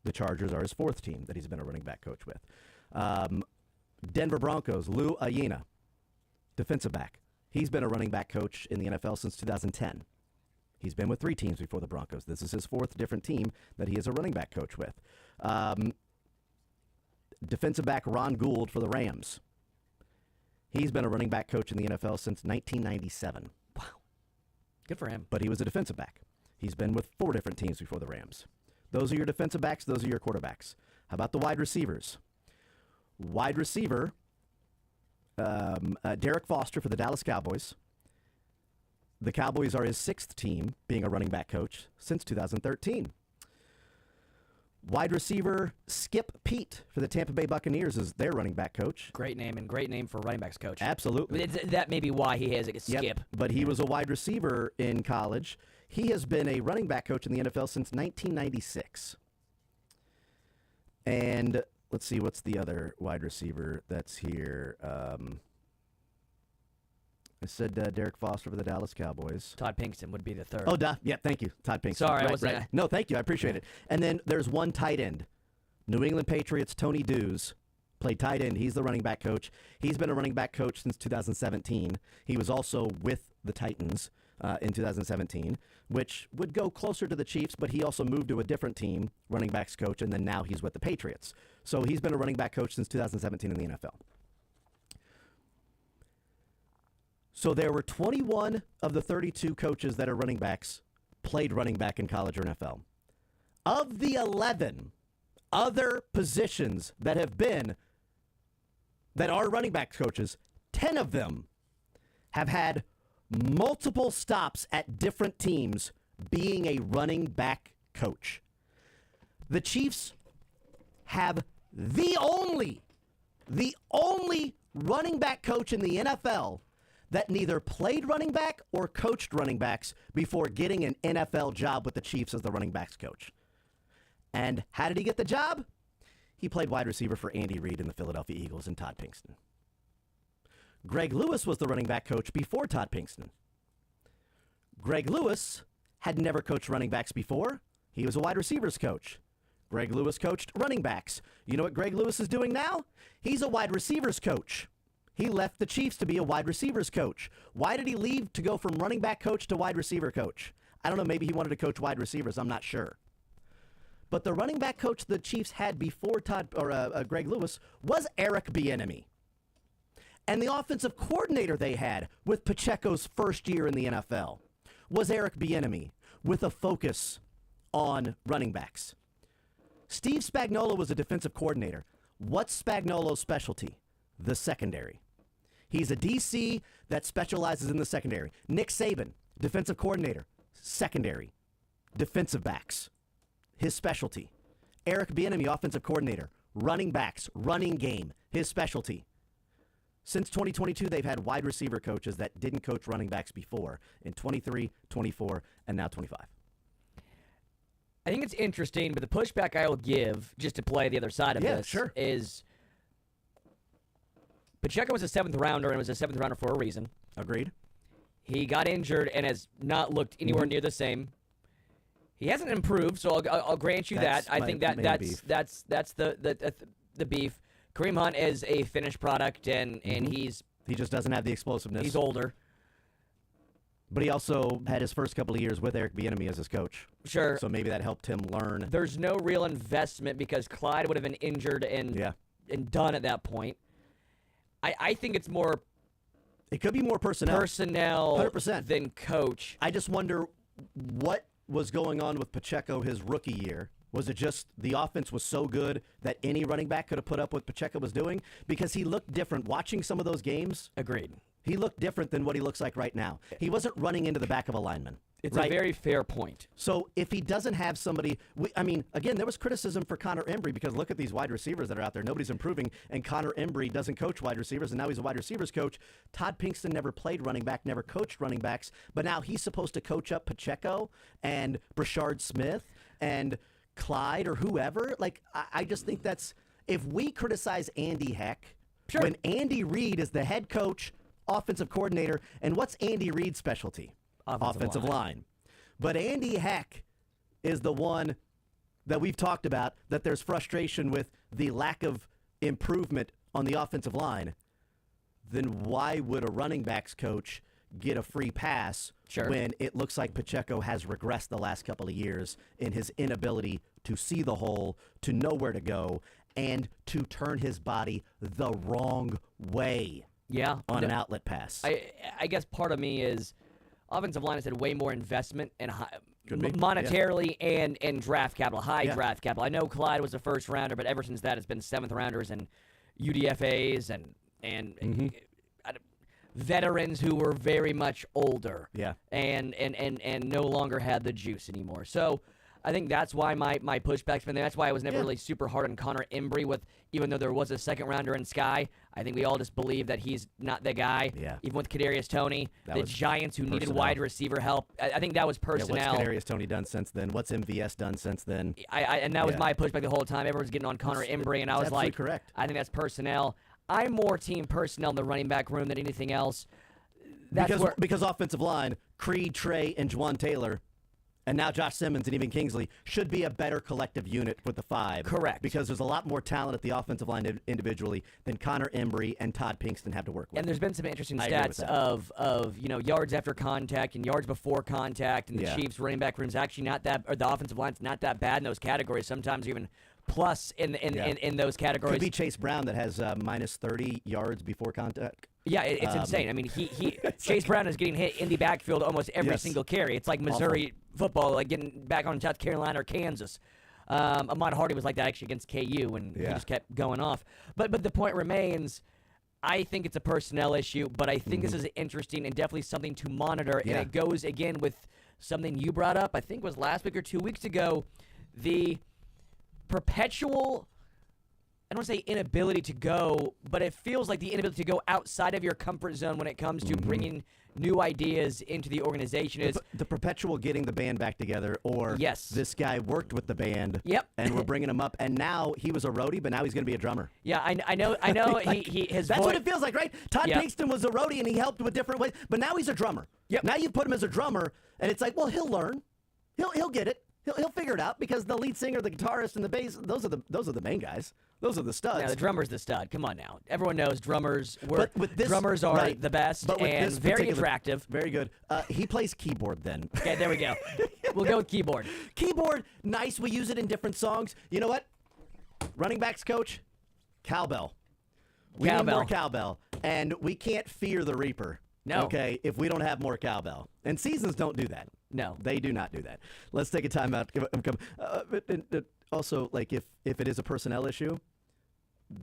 The Chargers are his 4th team that he's been a running back coach with. Denver Broncos, Lou Ayina, defensive back. He's been a running back coach in the NFL since 2010. He's been with 3 teams before the Broncos. This is his 4th different team that he is a running back coach with. Defensive back Ron Gould for the Rams. He's been a running back coach in the NFL since 1997. Wow. Good for him. But he was a defensive back. He's been with 4 different teams before the Rams. Those are your defensive backs. Those are your quarterbacks. How about the wide receivers? Wide receiver, Derek Foster for the Dallas Cowboys. The Cowboys are his 6th team being a running back coach since 2013. Wide receiver Skip Pete for the Tampa Bay Buccaneers is their running back coach. Great name, and great name for running backs coach. Absolutely. That may be why he has a Skip. Yep, but he was a wide receiver in college. He has been a running back coach in the NFL since 1996. And let's see, what's the other wide receiver that's here? I said Derek Foster for the Dallas Cowboys. Todd Pinkston would be the 3rd. Oh, yeah, thank you, Todd Pinkston. Sorry, I wasn't. Right. No, thank you, I appreciate it. And then there's 1 tight end. New England Patriots, Tony Dews, played tight end. He's the running back coach. He's been a running back coach since 2017. He was also with the Titans in 2017, which would go closer to the Chiefs, but he also moved to a different team, running backs coach, and then now he's with the Patriots. So he's been a running back coach since 2017 in the NFL. So there were 21 of the 32 coaches that are running backs played running back in college or NFL. Of the 11 other positions that are running back coaches, 10 of them have had multiple stops at different teams being a running back coach. The Chiefs have the only running back coach in the NFL that neither played running back or coached running backs before getting an NFL job with the Chiefs as the running backs coach. And how did he get the job? He played wide receiver for Andy Reid in the Philadelphia Eagles and Todd Pinkston. Greg Lewis was the running back coach before Todd Pinkston. Greg Lewis had never coached running backs before. He was a wide receivers coach. Greg Lewis coached running backs. You know what Greg Lewis is doing now? He's a wide receivers coach. He left the Chiefs to be a wide receivers coach. Why did he leave to go from running back coach to wide receiver coach? I don't know. Maybe he wanted to coach wide receivers. I'm not sure. But the running back coach the Chiefs had before Greg Lewis was Eric Bieniemy. And the offensive coordinator they had with Pacheco's first year in the NFL was Eric Bieniemy with a focus on running backs. Steve Spagnuolo was a defensive coordinator. What's Spagnuolo's specialty? The secondary. He's a DC that specializes in the secondary. Nick Saban, defensive coordinator, secondary, defensive backs. His specialty. Eric Bieniemy, offensive coordinator, running backs, running game, his specialty. Since 2022, they've had wide receiver coaches that didn't coach running backs before in 23, 24, and now 25. I think it's interesting, but the pushback I will give, just to play the other side of this, is Pacheco was a 7th rounder, and was a 7th rounder for a reason. Agreed. He got injured and has not looked anywhere near the same. He hasn't improved, so I'll grant you that. I think that's the beef. Kareem Hunt is a finished product, and he just doesn't have the explosiveness. He's older. But he also had his first couple of years with Eric Bieniemy as his coach. Sure. So maybe that helped him learn. There's no real investment because Clyde would have been injured and done at that point. I think it's more... It could be more personnel. 100%. Than coach. I just wonder what was going on with Pacheco his rookie year. Was it just the offense was so good that any running back could have put up what Pacheco was doing? Because he looked different. Watching some of those games, agreed. He looked different than what he looks like right now. He wasn't running into the back of a lineman. It's a very fair point. So if he doesn't have somebody, again, there was criticism for Connor Embry because look at these wide receivers that are out there. Nobody's improving, and Connor Embry doesn't coach wide receivers, and now he's a wide receivers coach. Todd Pinkston never played running back, never coached running backs, but now he's supposed to coach up Pacheco and Brashard Smith and Clyde or whoever. I just think that's, if we criticize Andy Heck, when Andy Reid is the head coach, offensive coordinator, and what's Andy Reid's specialty? Offensive line. But Andy Heck is the one that we've talked about, that there's frustration with the lack of improvement on the offensive line. Then why would a running backs coach get a free pass when it looks like Pacheco has regressed the last couple of years in his inability to see the hole, to know where to go, and to turn his body the wrong way on an outlet pass? I guess part of me is offensive line has had way more investment and monetarily and draft capital, draft capital. I know Clyde was a first rounder, but ever since that, it's been 7th rounders and UDFAs and veterans who were very much older and no longer had the juice anymore. So I think that's why my pushback's been there. That's why I was never really super hard on Connor Embry, even though there was a 2nd rounder in Sky. I think we all just believe that he's not the guy. Yeah. Even with Kadarius Toney, the Giants who needed wide receiver help. I think that was personnel. Yeah, what's Kadarius Toney done since then? What's MVS done since then? And that was my pushback the whole time. Everyone's getting on Connor Embry, and I was like, correct. I think that's personnel. I'm more team personnel in the running back room than anything else. Because offensive line, Creed, Trey, and Juwan Taylor, and now Josh Simmons and even Kingsley should be a better collective unit with the 5. Correct. Because there's a lot more talent at the offensive line individually than Connor Embry and Todd Pinkston have to work with. And there's been some interesting stats of yards after contact and yards before contact, and the Chiefs running back room's actually not that, or the offensive line's not that bad in those categories. Sometimes even plus in those categories. Could be Chase Brown that has minus 30 yards before contact. Yeah, it's insane. I mean, Chase Brown is getting hit in the backfield almost every single carry. It's like Missouri football, like getting back on South Carolina or Kansas. Ahmad Hardy was like that actually against KU, and he just kept going off. But the point remains, I think it's a personnel issue, but I think this is interesting and definitely something to monitor. And it goes, again, with something you brought up, I think it was last week or 2 weeks ago, the perpetual, I don't want to say inability to go, but it feels like the inability to go outside of your comfort zone when it comes to bringing new ideas into the organization. Is the perpetual getting the band back together, or this guy worked with the band, and we're bringing him up, and now he was a roadie, but now he's going to be a drummer. Yeah, I know. Like, that's what it feels like, right? Todd Pinkston was a roadie, and he helped with different ways, but now he's a drummer. Now you put him as a drummer, and it's like, well, he'll learn, he'll get it. He'll figure it out, because the lead singer, the guitarist, and the bass, those are the main guys. Those are the studs. Yeah, the drummer's the stud. Come on now. Everyone knows drummers are the best but with and this very attractive. Very good. He plays keyboard then. Okay, there we go. We'll go with keyboard. Keyboard, nice. We use it in different songs. You know what? Running backs coach, cowbell. We need more cowbell. And we can't fear the reaper. No. Okay, if we don't have more cowbell. And seasons don't do that. No. They do not do that. Let's take a time out. Also, like if it is a personnel issue,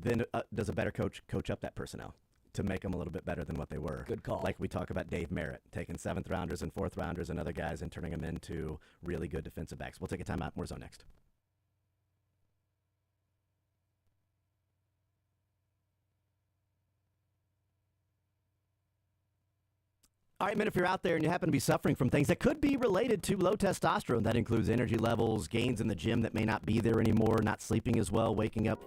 then does a better coach up that personnel to make them a little bit better than what they were? Good call. Like we talk about Dave Merritt, taking 7th rounders and 4th rounders and other guys and turning them into really good defensive backs. We'll take a time out. More Zone next. All right, man, if you're out there and you happen to be suffering from things that could be related to low testosterone, that includes energy levels, gains in the gym that may not be there anymore, not sleeping as well, waking up.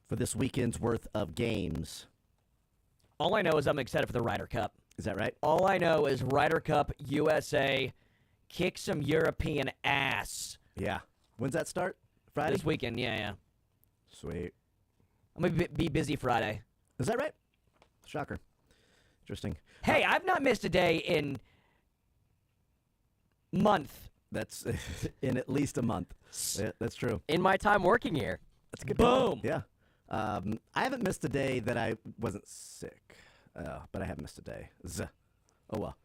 For this weekend's worth of games. All I know is I'm excited for the Ryder Cup. Is that right? All I know is Ryder Cup USA kick some European ass Yeah. When's that start? Friday? this weekend. Yeah. Sweet. I'm going to be busy Friday. Is that right? Shocker. Interesting. Hey, I've not missed a day in month. That's in at least a month. Yeah, that's true. In my time working here. That's a good. Boom. Yeah. I haven't missed a day that I wasn't sick, but I have missed a day. Oh well.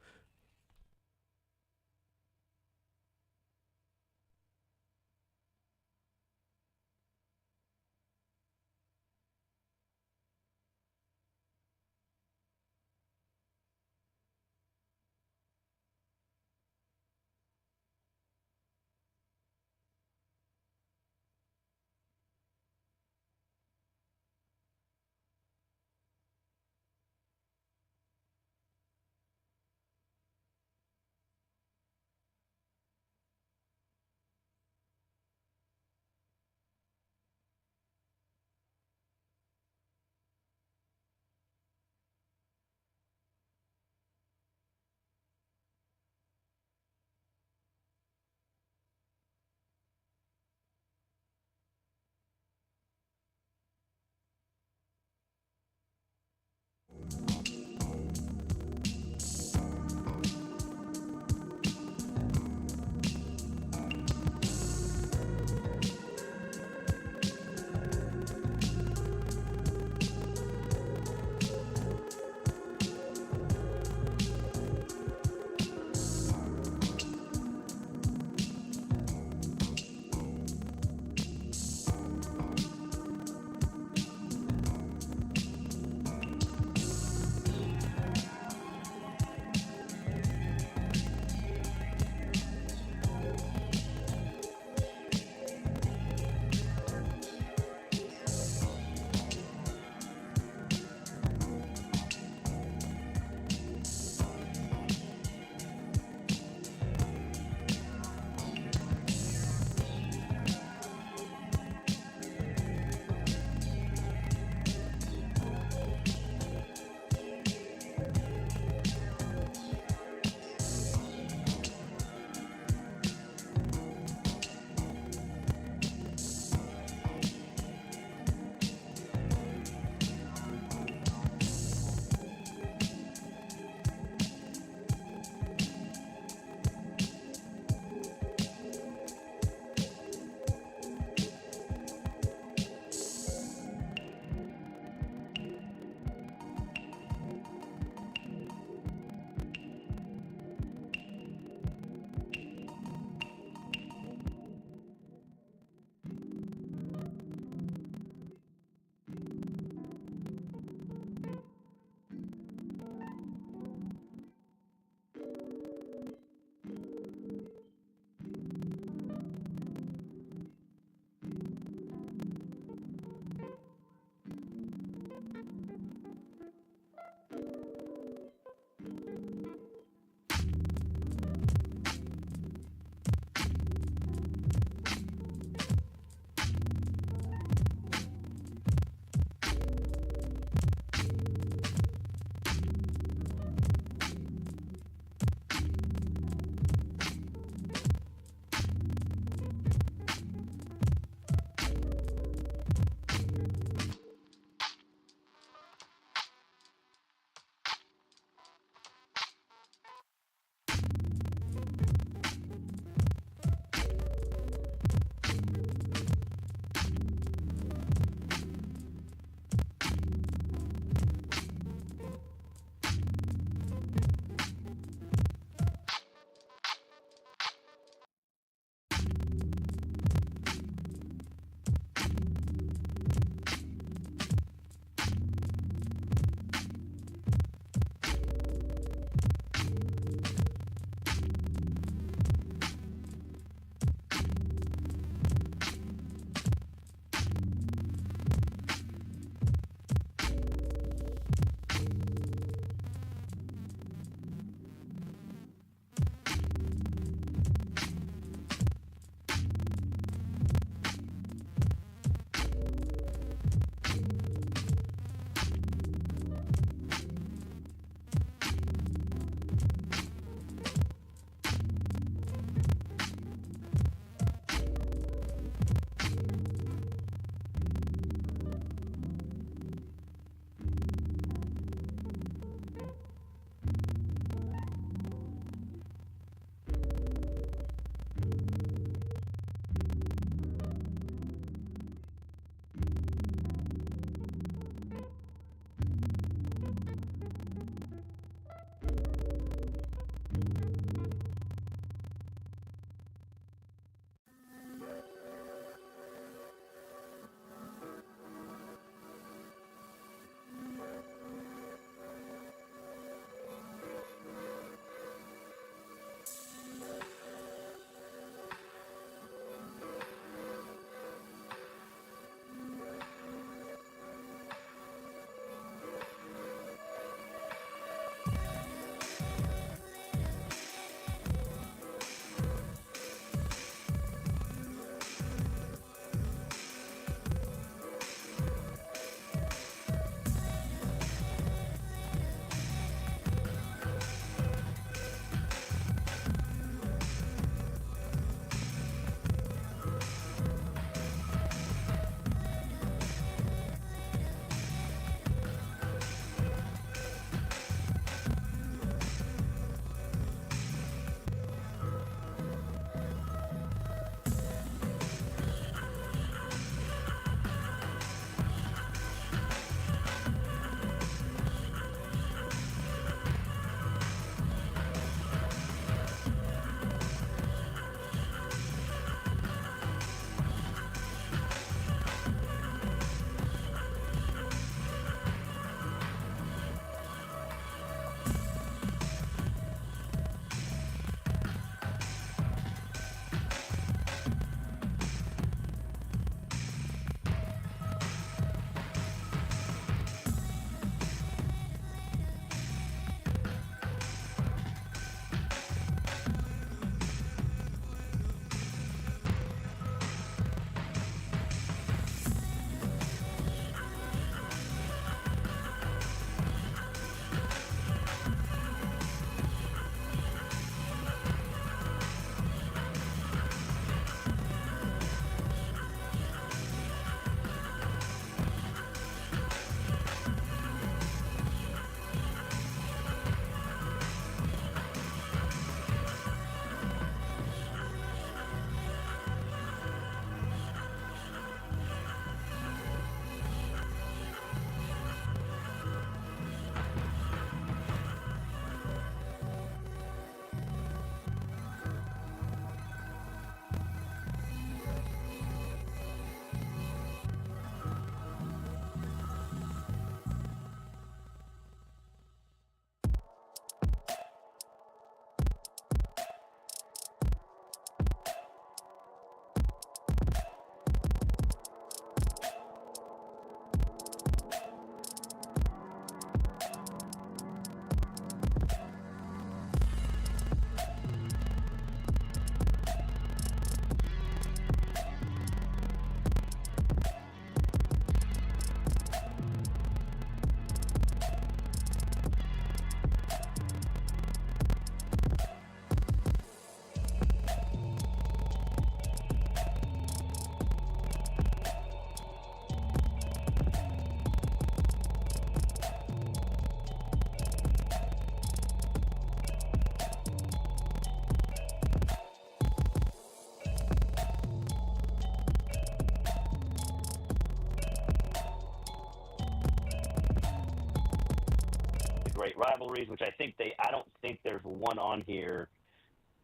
great rivalries, which I don't think there's one on here.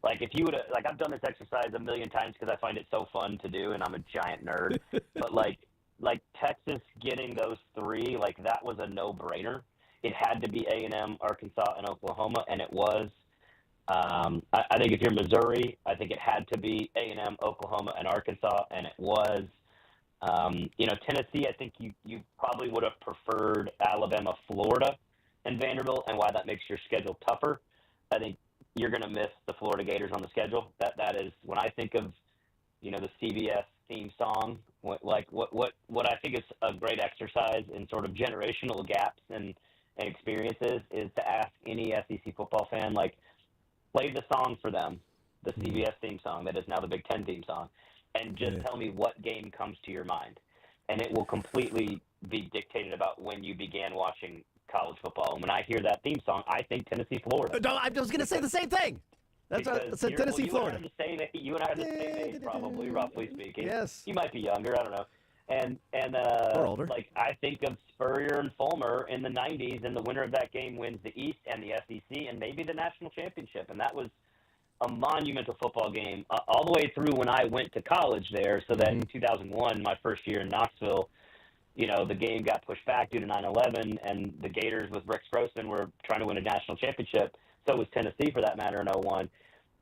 Like, if you would have, like, I've done this exercise a million times because I find it so fun to do, and I'm a giant nerd. But, like Texas getting those three, like, that was a no-brainer. It had to be A&M, Arkansas, and Oklahoma, and it was. I think if you're Missouri, I think it had to be A&M, Oklahoma, and Arkansas, and it was. Tennessee, I think you probably would have preferred Alabama, Florida, and Vanderbilt, and why that makes your schedule tougher. I think you're going to miss the Florida Gators on the schedule. That is, when I think of, the CBS theme song, what I think is a great exercise in sort of generational gaps and experiences is to ask any SEC football fan, like, play the song for them, the CBS theme song that is now the Big Ten theme song, and just tell me what game comes to your mind. And it will completely be dictated about when you began watching college football. And when I hear that theme song, I think Tennessee, Florida. No, I was going to say the same thing. That's Tennessee, Florida. You and I are the same age, probably, roughly speaking. Yes. You might be younger, I don't know. And or older. Like, I think of Spurrier and Fulmer in the 90s, and the winner of that game wins the East and the SEC and maybe the national championship. And that was a monumental football game all the way through when I went to college there. So that in 2001, my first year in Knoxville, the game got pushed back due to 9/11, and the Gators with Rick Stroessman were trying to win a national championship. So was Tennessee, for that matter, in 01.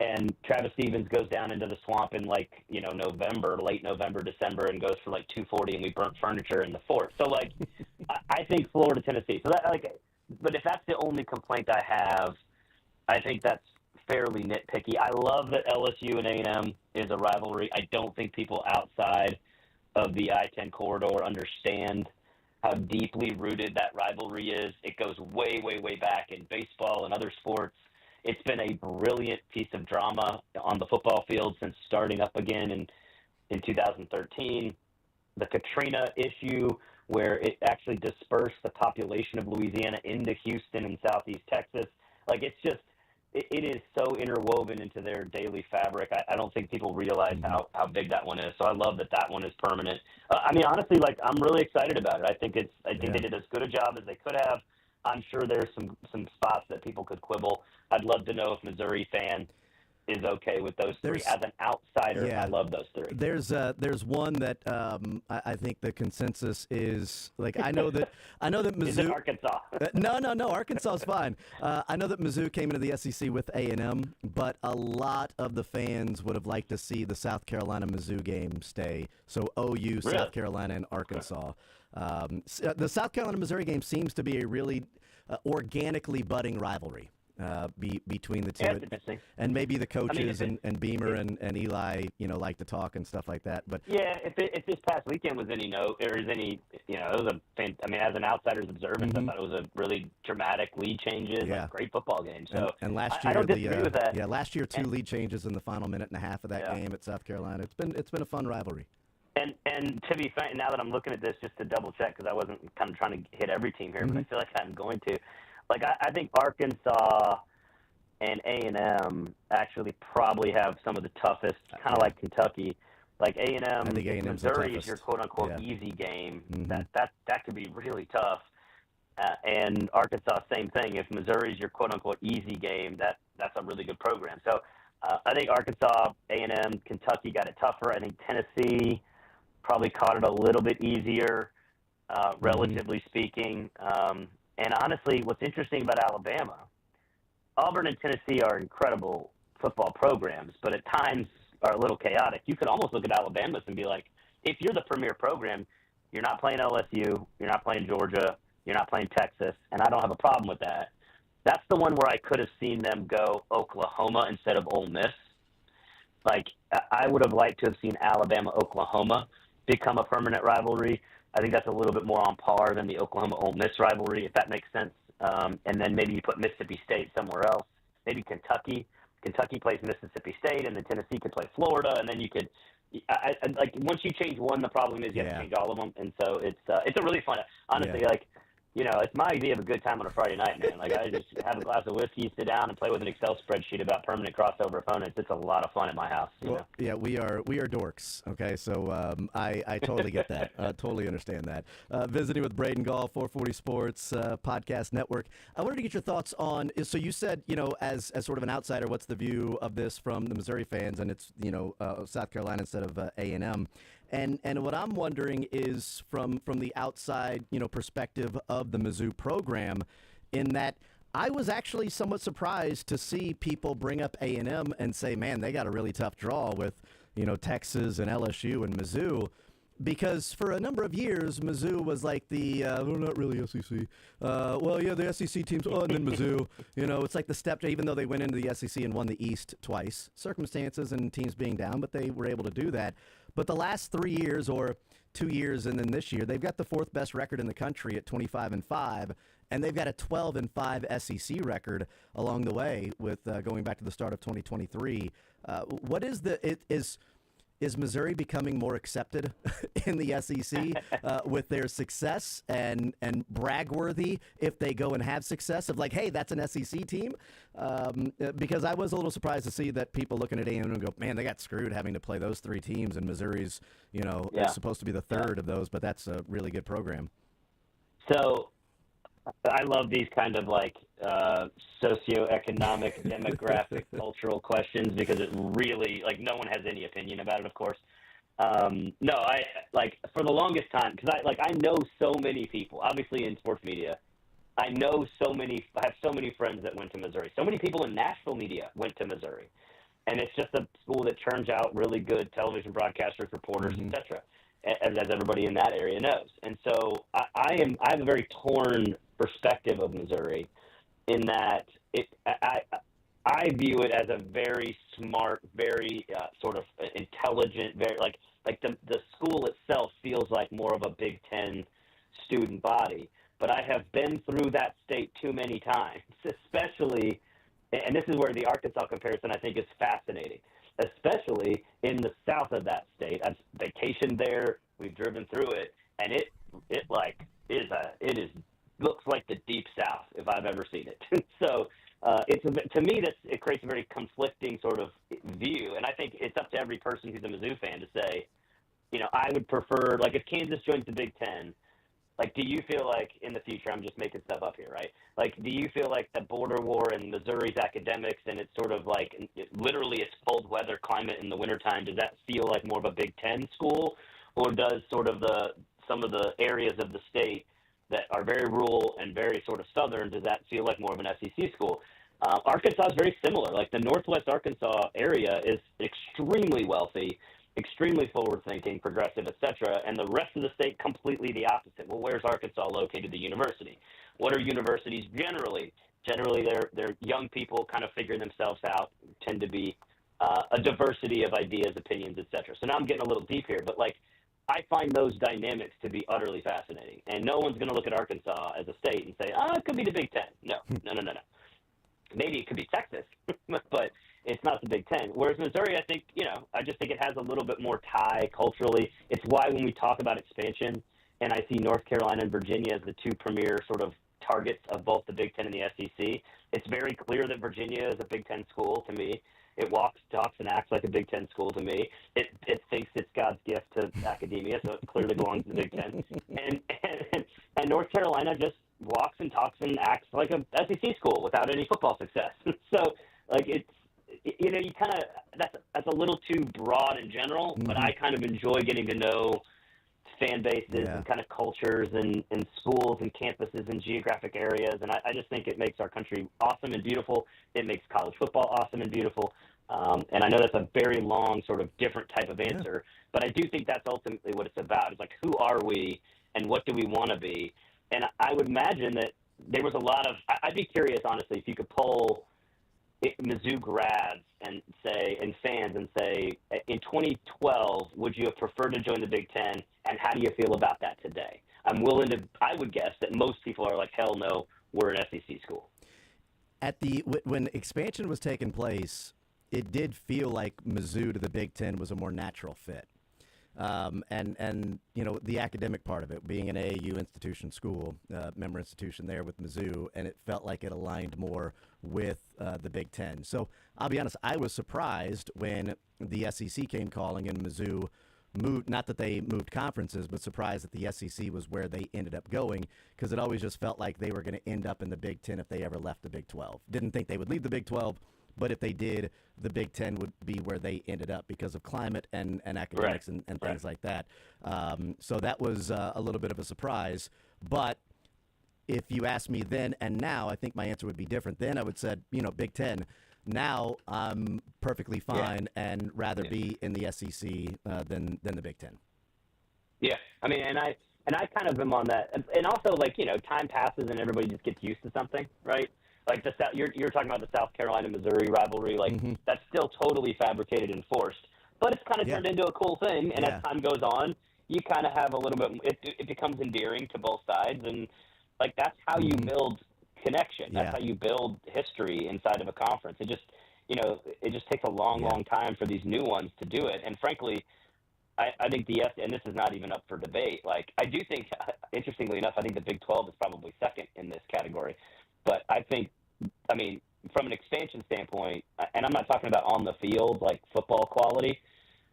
And Travis Stevens goes down into the swamp in, November, late November, December, and goes for, 240, and we burnt furniture in the fort. So, I think Florida, Tennessee. So, but if that's the only complaint I have, I think that's fairly nitpicky. I love that LSU and A&M is a rivalry. I don't think people outside of the I-10 corridor understand how deeply rooted that rivalry is. It goes way, way, way back in baseball and other sports. It's been a brilliant piece of drama on the football field since starting up again in 2013. The Katrina issue, where it actually dispersed the population of Louisiana into Houston and southeast Texas. It is so interwoven into their daily fabric. I don't think people realize how big that one is. So I love that one is permanent. Honestly, I'm really excited about it. I think they did as good a job as they could have. I'm sure there's some spots that people could quibble. I'd love to know if Missouri fan is okay with those three. As an outsider, I love those three. There's one that I think the consensus is, I know that Mizzou. Is it Arkansas? No, Arkansas is fine. I know that Mizzou came into the SEC with A&M, but a lot of the fans would have liked to see the South Carolina Mizzou game stay. So OU, really? South Carolina, and Arkansas. The South Carolina Missouri game seems to be a really organically budding rivalry. Between the two, and maybe the coaches and Beamer and Eli, like to talk and stuff like that. But if this past weekend was any note, or is any, it was as an outsider's observant, I thought it was a really dramatic lead changes, great football game. So and last year, I don't disagree with that. Yeah, last year 2 lead changes in the final minute and a half of that game at South Carolina. It's been a fun rivalry. And to be frank, now that I'm looking at this, just to double check, because I wasn't kind of trying to hit every team here, but I feel like I'm going to. I think Arkansas and A&M actually probably have some of the toughest, kind of like Kentucky. A&M, Missouri is your quote-unquote easy game. That could be really tough. And Arkansas, same thing. If Missouri is your quote-unquote easy game, that's a really good program. So I think Arkansas, A&M, Kentucky got it tougher. I think Tennessee probably caught it a little bit easier, relatively speaking. And honestly, what's interesting about Alabama, Auburn and Tennessee are incredible football programs, but at times are a little chaotic. You could almost look at Alabama and be like, if you're the premier program, you're not playing LSU, you're not playing Georgia, you're not playing Texas, and I don't have a problem with that. That's the one where I could have seen them go Oklahoma instead of Ole Miss. I would have liked to have seen Alabama-Oklahoma become a permanent rivalry. I think that's a little bit more on par than the Oklahoma-Ole Miss rivalry, if that makes sense. And then maybe you put Mississippi State somewhere else. Maybe Kentucky. Kentucky plays Mississippi State, and then Tennessee could play Florida, and then you could once you change one, the problem is you have to change all of them. And so it's a really fun. Honestly, it's my idea of a good time on a Friday night, man. Like, I just have a glass of whiskey, sit down, and play with an Excel spreadsheet about permanent crossover opponents. It's a lot of fun at my house. You know? Yeah, we are dorks. Okay, so I totally get that. Totally understand that. Visiting with Braden Gall, 440 Sports Podcast Network. I wanted to get your thoughts on. So you said, as sort of an outsider, what's the view of this from the Missouri fans, and it's South Carolina instead of A&M. And what I'm wondering is from the outside, perspective of the Mizzou program, in that I was actually somewhat surprised to see people bring up A&M and say, man, they got a really tough draw with, Texas and LSU and Mizzou. Because for a number of years, Mizzou was like well, not really SEC. The SEC teams, and then Mizzou. It's like the step, even though they went into the SEC and won the East twice. Circumstances and teams being down, but they were able to do that. But the last 3 years, or 2 years, and then this year, they've got the fourth best record in the country at 25-5, and they've got a 12-5 SEC record along the way with going back to the start of 2023. What is Missouri becoming more accepted in the SEC with their success and brag-worthy if they go and have success of like, hey, that's an SEC team? Because I was a little surprised to see that people looking at A&M and go, man, they got screwed having to play those three teams, and Missouri's, is supposed to be the third of those, but that's a really good program. So I love these kind of like socioeconomic, demographic, cultural questions because it really, like, no one has any opinion about it, of course. No, I like for the longest time, because I know so many people, obviously in sports media. I have so many friends that went to Missouri. So many people in national media went to Missouri. And it's just a school that turns out really good television broadcasters, reporters, etc., as everybody in that area knows. And so I have a very torn perspective of Missouri in that I view it as a very smart, very sort of intelligent, very like the school itself feels like more of a Big Ten student body. But I have been through that state too many times, especially, and this is where the Arkansas comparison I think is fascinating, especially in the south of that state. I've vacationed there, we've driven through it, and it looks like the deep south if I've ever seen it. So to me it creates a very conflicting sort of view, and I think it's up to every person who's a Mizzou fan to say, I would prefer, like, if Kansas joins the Big Ten, like, do you feel like in the future, I'm just making stuff up here, right? Like, do you feel like the border war and Missouri's academics and it's sort of like literally it's cold weather climate in the wintertime, does that feel like more of a Big Ten school? Or does sort of some of the areas of the state that are very rural and very sort of southern, does that feel like more of an SEC school? Arkansas is very similar. Like, the Northwest Arkansas area is extremely wealthy, extremely forward-thinking, progressive, etc., and the rest of the state completely the opposite. Well, where's Arkansas located? The university. What are universities generally? Generally, they're young people kind of figuring themselves out, tend to be a diversity of ideas, opinions, etc. So now I'm getting a little deep here, but like, I find those dynamics to be utterly fascinating, and no one's going to look at Arkansas as a state and say, it could be the Big Ten. No. Maybe it could be Texas, but it's not the Big Ten. Whereas Missouri, I think, I just think it has a little bit more tie culturally. It's why when we talk about expansion, and I see North Carolina and Virginia as the two premier sort of targets of both the Big Ten and the SEC, it's very clear that Virginia is a Big Ten school to me. It walks, talks, and acts like a Big Ten school to me. It thinks it's God's gift to academia, so it clearly belongs to the Big Ten. And North Carolina just walks and talks and acts like a SEC school without any football success. So, like, it's, you kind of, that's a little too broad in general, but I kind of enjoy getting to know fan bases and kind of cultures and schools and campuses and geographic areas. And I just think it makes our country awesome and beautiful. It makes college football awesome and beautiful. And I know that's a very long sort of different type of answer, but I do think that's ultimately what it's about. It's like, who are we and what do we want to be? And I would imagine that there was a lot of, I'd be curious, honestly, if you could poll Mizzou grads and fans and say, in 2012, would you have preferred to join the Big Ten, and how do you feel about that today? I would guess that most people are like, hell no, we're an SEC school. When expansion was taking place, it did feel like Mizzou to the Big Ten was a more natural fit. And the academic part of it, being an AAU institution school, member institution there with Mizzou, and it felt like it aligned more with the Big Ten. So I'll be honest, I was surprised when the SEC came calling and Mizzou moved, not that they moved conferences, but surprised that the SEC was where they ended up going, because it always just felt like they were going to end up in the Big Ten if they ever left the Big 12. Didn't think they would leave the Big 12, but if they did, the Big Ten would be where they ended up because of climate and academics and things like that. So that was a little bit of a surprise. But if you ask me then and now, I think my answer would be different. Then I would say, Big Ten. Now I'm perfectly fine and rather be in the SEC than the Big Ten. Yeah, I mean, and I kind of am on that. And also, time passes and everybody just gets used to something, right? Like you're talking about the South Carolina-Missouri rivalry. That's still totally fabricated and forced. But it's kind of turned into a cool thing. And as time goes on, you kind of have a little bit – it becomes endearing to both sides. And, that's how you build connection. That's how you build history inside of a conference. It just takes a long time for these new ones to do it. And, frankly, I think and this is not even up for debate. I do think, interestingly enough, I think the Big 12 is probably second in this category. But I think, from an expansion standpoint, and I'm not talking about on the field, like football quality,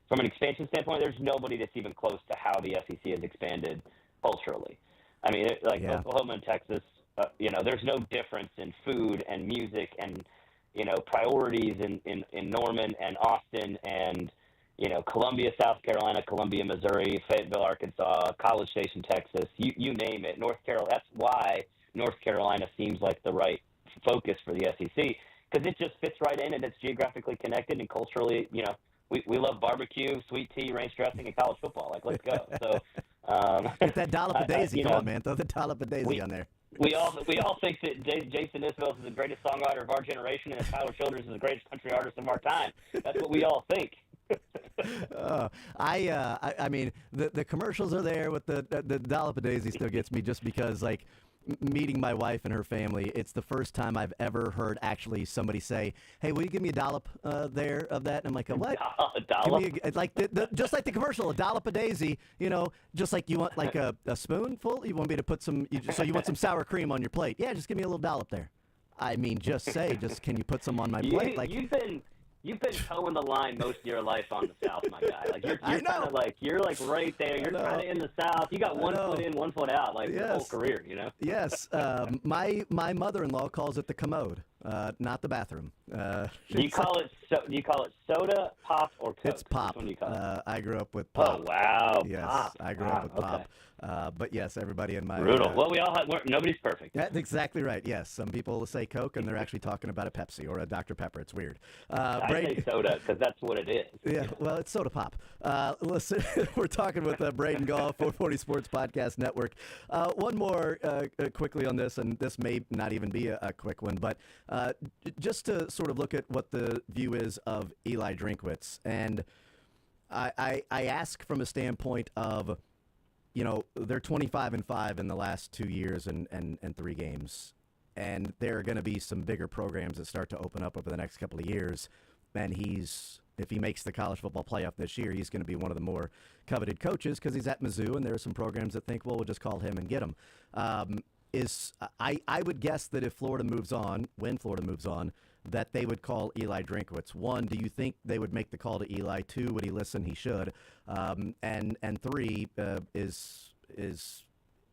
from an expansion standpoint, there's nobody that's even close to how the SEC has expanded culturally. Oklahoma and Texas, there's no difference in food and music and, priorities in Norman and Austin and, Columbia, South Carolina, Columbia, Missouri, Fayetteville, Arkansas, College Station, Texas, you name it. North Carolina, that's why North Carolina seems like the right focus for the SEC, because it just fits right in and it's geographically connected and culturally, we love barbecue, sweet tea, ranch dressing, and college football. Let's go. So get that dollop of Daisy. Come on, man. Throw the dollop of Daisy on there. We all think that Jason Isbell is the greatest songwriter of our generation and that Tyler Childers is the greatest country artist of our time. That's what we all think. I mean, the commercials are there with the dollop of Daisy still gets me just because, meeting my wife and her family, it's the first time I've ever heard actually somebody say, "Hey, will you give me a dollop there of that?" And I'm like, "What? A dollop?" Just like the commercial, a dollop of Daisy. Just like you want a spoonful. You want me to put some? So you want some sour cream on your plate? Yeah, just give me a little dollop there. I mean, just can you put some on my plate? You've been towing the line most of your life on the South, my guy. You're kind of you're right there. You're kind of in the South. You got one foot in, 1 foot out, your whole career, Yes. My mother-in-law calls it the commode, not the bathroom. Do you call it soda, pop, or Coke? It's pop. Which one do you call it? I grew up with pop. Oh wow. Yes, pop. I grew up with pop. But yes, everybody in my brutal. Well, we all nobody's perfect. That's exactly right. Yes, some people say Coke and they're actually talking about a Pepsi or a Dr. Pepper. It's weird. I say soda because that's what it is. Yeah, well, it's soda pop. Listen, we're talking with Braden Gall, 440 Sports Podcast Network. One more quickly on this, and this may not even be a quick one, but just to sort of look at what the view is of Eli Drinkwitz, and I ask from a standpoint of, they're 25-5 in the last 2 years and 3 games. And there are going to be some bigger programs that start to open up over the next couple of years. And if he makes the college football playoff this year, he's going to be one of the more coveted coaches because he's at Mizzou. And there are some programs that think, well, we'll just call him and get him. I would guess that if Florida moves on, when Florida moves on, that they would call Eli Drinkwitz. 1, do you think they would make the call to Eli? 2, would he listen? He should. And 3, is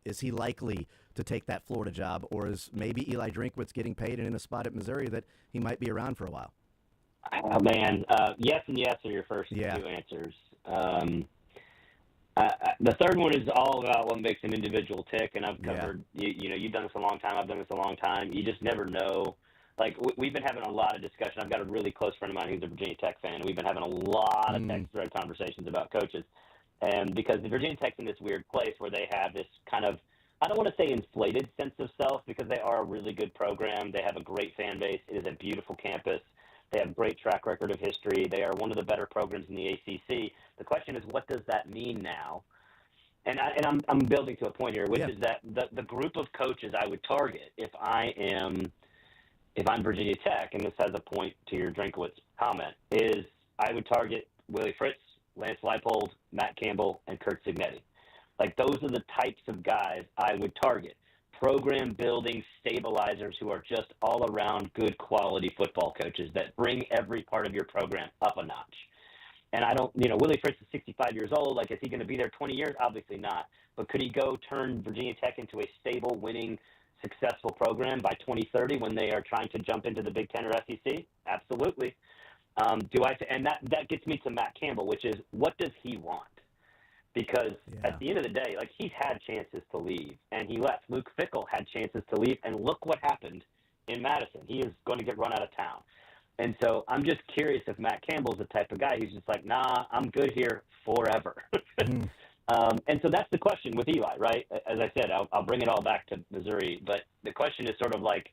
he likely to take that Florida job, or is maybe Eli Drinkwitz getting paid and in a spot at Missouri that he might be around for a while? Oh man, yes and yes are your first 2 answers. The third one is all about what makes an individual tick, and I've covered. You've done this a long time. I've done this a long time. You just never know. We've been having a lot of discussion. I've got a really close friend of mine who's a Virginia Tech fan. We've been having a lot of text thread conversations about coaches. And because the Virginia Tech's in this weird place where they have this kind of, I don't want to say inflated sense of self, because they are a really good program. They have a great fan base. It is a beautiful campus. They have a great track record of history. They are one of the better programs in the ACC. The question is, what does that mean now? And I'm building to a point here, which is that the group of coaches I would target if I'm Virginia Tech, and this has a point to your Drinkwitz comment, is I would target Willie Fritz, Lance Leipold, Matt Campbell, and Kurt Signetti. Like, those are the types of guys I would target. Program building stabilizers who are just all around good quality football coaches that bring every part of your program up a notch. And I don't, Willie Fritz is 65 years old. Like, is he going to be there 20 years? Obviously not. But could he go turn Virginia Tech into a stable, winning, successful program by 2030 when they are trying to jump into the Big Ten or SEC? Absolutely. And that gets me to Matt Campbell, which is, what does he want? Because at the end of the day, like, he's had chances to leave, and he left. Luke Fickell had chances to leave, and look what happened in Madison. He is going to get run out of town. And so I'm just curious if Matt Campbell's the type of guy who's just like, nah, I'm good here forever. And so that's the question with Eli, right? As I said, I'll bring it all back to Missouri, but the question is sort of like,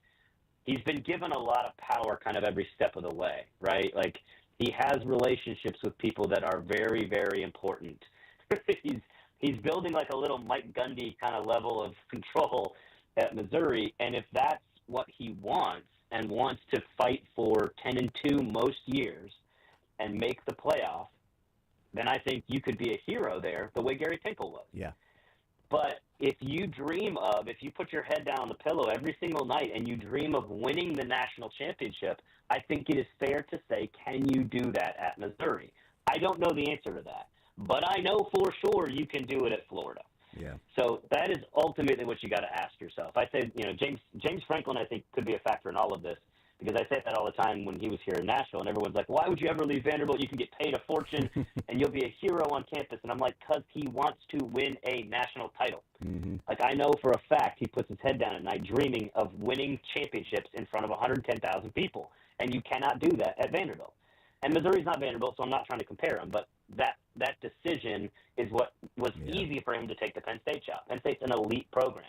he's been given a lot of power kind of every step of the way, right? Like, he has relationships with people that are very, very important. He's building like a little Mike Gundy kind of level of control at Missouri, and if that's what he wants and wants to fight for 10-2 most years and make the playoff, then I think you could be a hero there the way Gary Tinkle was. Yeah. But if you put your head down on the pillow every single night and you dream of winning the national championship, I think it is fair to say, can you do that at Missouri? I don't know the answer to that, but I know for sure you can do it at Florida. Yeah. So that is ultimately what you got to ask yourself. I say, James Franklin, I think, could be a factor in all of this, because I say that all the time when he was here in Nashville, and everyone's like, why would you ever leave Vanderbilt? You can get paid a fortune, and you'll be a hero on campus. And I'm like, because he wants to win a national title. Mm-hmm. Like, I know for a fact he puts his head down at night dreaming of winning championships in front of 110,000 people, and you cannot do that at Vanderbilt. And Missouri's not Vanderbilt, so I'm not trying to compare them, but that decision is what was easy for him to take the Penn State job. Penn State's an elite program.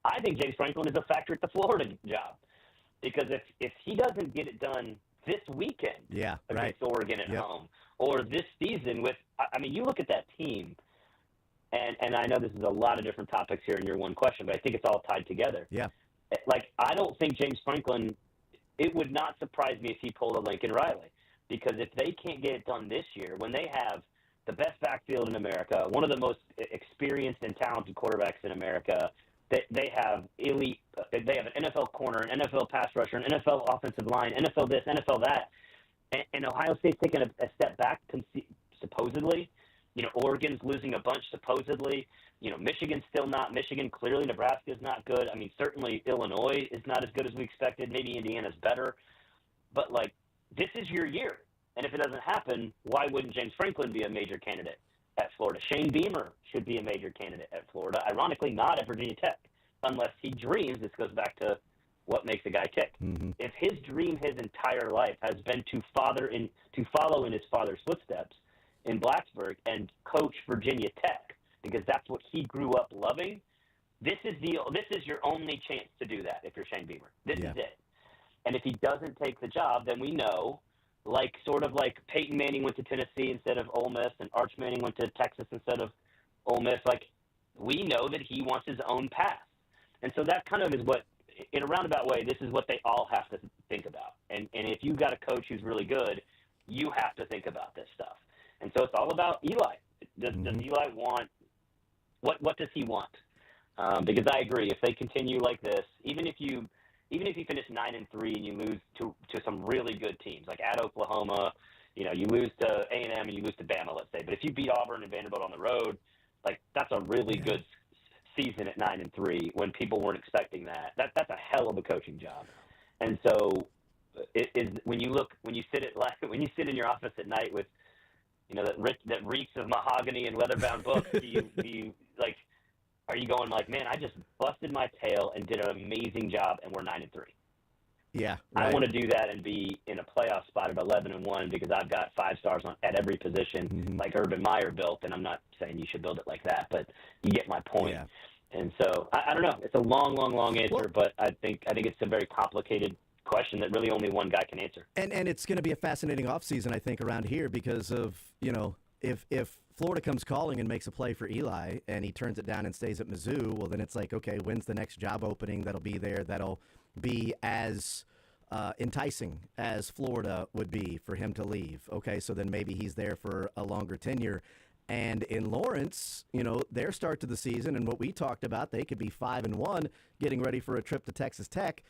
I think James Franklin is a factor at the Florida job, because if he doesn't get it done this weekend against Oregon at home, or this season you look at that team, and I know this is a lot of different topics here in your one question, but I think it's all tied together. Yeah. Like, I don't think James Franklin, it would not surprise me if he pulled a Lincoln Riley. Because if they can't get it done this year, when they have the best backfield in America, one of the most experienced and talented quarterbacks in America, they have elite, they have an NFL corner, an NFL pass rusher, an NFL offensive line, NFL this, NFL that, and Ohio State's taking a step back, supposedly. Oregon's losing a bunch, supposedly. Michigan's still not Michigan. Clearly, Nebraska's not good. I mean, certainly Illinois is not as good as we expected. Maybe Indiana's better. But, like, this is your year. And if it doesn't happen, why wouldn't James Franklin be a major candidate at Florida? Shane Beamer should be a major candidate at Florida. Ironically, not at Virginia Tech, unless he dreams. This goes back to what makes a guy tick. Mm-hmm. If his dream his entire life has been to follow in his father's footsteps in Blacksburg and coach Virginia Tech, because that's what he grew up loving, this is your only chance to do that if you're Shane Beamer. This is it. And if he doesn't take the job, then we know, sort of like Peyton Manning went to Tennessee instead of Ole Miss, and Arch Manning went to Texas instead of Ole Miss, we know that he wants his own path. And so that kind of is what, in a roundabout way, this is what they all have to think about. And if you've got a coach who's really good, you have to think about this stuff. And so it's all about Eli. Does Eli want – what does he want? Because I agree, if they continue like this, even if you finish 9-3 and you lose to some really good teams, like at Oklahoma, you lose to A&M and you lose to Bama, let's say. But if you beat Auburn and Vanderbilt on the road, that's a really good season at 9-3 when people weren't expecting that. That's a hell of a coaching job. And so it is when you sit in your office at night with that reeks of mahogany and leather-bound books, are you going man, I just busted my tail and did an amazing job, and we're 9-3. Yeah, right. I want to Mm-hmm. do that and be in a playoff spot at 11-1 because I've got 5 stars at every position, like Urban Meyer built. And I'm not saying you should build it like that, but you get my point. Yeah. And so I don't know. It's a long answer, but I think it's a very complicated question that really only one guy can answer. And it's going to be a fascinating offseason, I think, around here because of if Florida comes calling and makes a play for Eli and he turns it down and stays at Mizzou, well, then it's like, okay, when's the next job opening that'll be there that'll be as enticing as Florida would be for him to leave. Okay, so then maybe he's there for a longer tenure. And in Lawrence, their start to the season and what we talked about, they could be 5-1, getting ready for a trip to Texas Tech.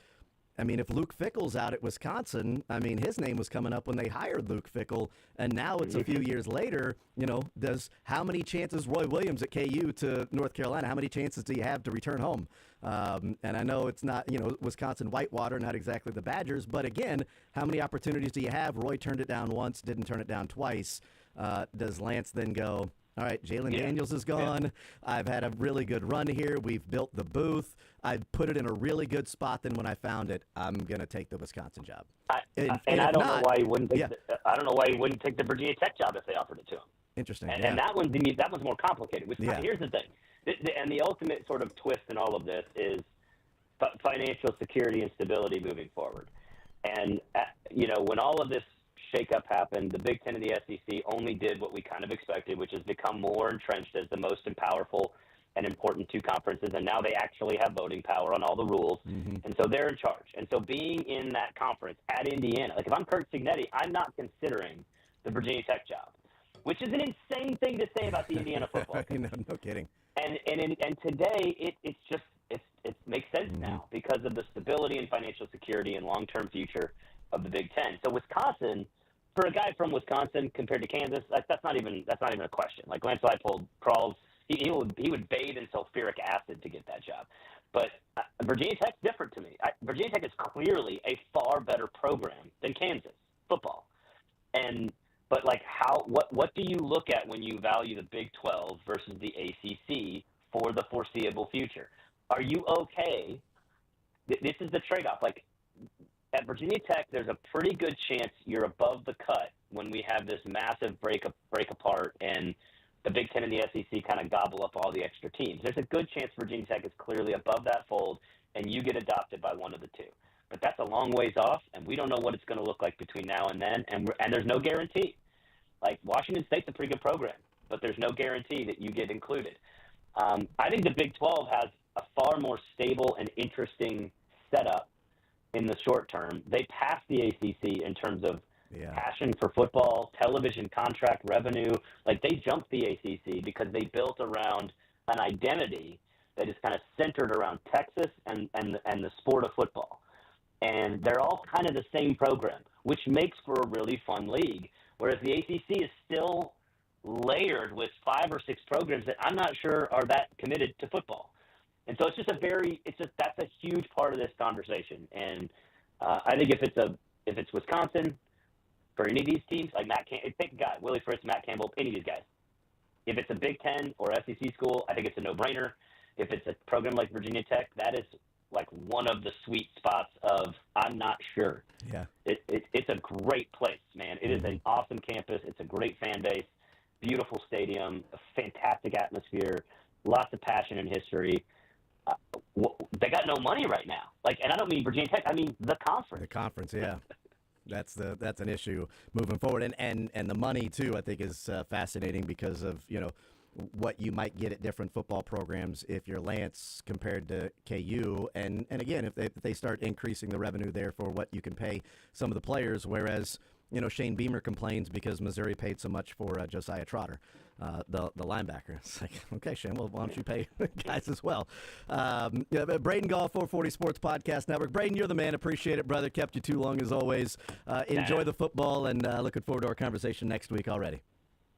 I mean, if Luke Fickell's out at Wisconsin, I mean, his name was coming up when they hired Luke Fickell, and now it's a few years later. How many chances Roy Williams at KU to North Carolina? How many chances do you have to return home? And I know it's not, Wisconsin Whitewater, not exactly the Badgers, but again, how many opportunities do you have? Roy turned it down once, didn't turn it down twice. Does Lance then go, all right, Jalen Daniels is gone. Yeah. I've had a really good run here. We've built the booth. I put it in a really good spot. Then when I found it, I'm going to take the Wisconsin job. I don't know why he wouldn't take I don't know why he wouldn't take the Virginia Tech job if they offered it to him. Interesting. And that one's more complicated. Here's the thing. And the ultimate sort of twist in all of this is financial security and stability moving forward. And, when all of this shakeup happened, the Big Ten and the SEC only did what we kind of expected, which is become more entrenched as the most powerful and important two conferences, and now they actually have voting power on all the rules, and so they're in charge. And so being in that conference at Indiana, like if I'm Kurt Cignetti, I'm not considering the Virginia Tech job, which is an insane thing to say about the Indiana football team. No kidding. And today it makes sense now because of the stability and financial security and long-term future of the Big Ten. So Wisconsin, for a guy from Wisconsin compared to Kansas, that's not even a question. Like Lance Leipold crawls, he would bathe in sulfuric acid to get that job. But Virginia Tech's different to me. Virginia Tech is clearly a far better program than Kansas football. But what do you look at when you value the Big 12 versus the ACC for the foreseeable future? Are you okay? This is the trade-off. Like at Virginia Tech, there's a pretty good chance you're above the cut when we have this massive break apart and the Big Ten and the SEC kind of gobble up all the extra teams. There's a good chance Virginia Tech is clearly above that fold and you get adopted by one of the two. But that's a long ways off, and we don't know what it's going to look like between now and then, and there's no guarantee. Like Washington State's a pretty good program, but there's no guarantee that you get included. I think the Big 12 has a far more stable and interesting setup in the short term. They passed the ACC in terms of passion for football, television contract revenue. Like they jumped the ACC because they built around an identity that is kind of centered around Texas and the sport of football. And they're all kind of the same program, which makes for a really fun league. Whereas the ACC is still layered with 5 or 6 programs that I'm not sure are that committed to football. And so that's a huge part of this conversation. And I think if it's Wisconsin, for any of these teams, like pick a guy, Willie Fritz, Matt Campbell, any of these guys. If it's a Big Ten or SEC school, I think it's a no-brainer. If it's a program like Virginia Tech, that is like one of the sweet spots of I'm not sure. Yeah. It's a great place, man. It is an awesome campus. It's a great fan base, beautiful stadium, a fantastic atmosphere, lots of passion and history. They got no money right now. And I don't mean Virginia Tech. I mean the conference. The conference, yeah. That's an issue moving forward, and the money too. I think is fascinating because of what you might get at different football programs if you're Lance compared to KU, and again if they start increasing the revenue there for what you can pay some of the players, whereas Shane Beamer complains because Missouri paid so much for Josiah Trotter, the linebacker. It's like, okay, Shane, well, why don't you pay guys as well? Braden Gall, 440 Sports Podcast Network. Braden, you're the man. Appreciate it, brother. Kept you too long as always. Enjoy the football, and looking forward to our conversation next week already.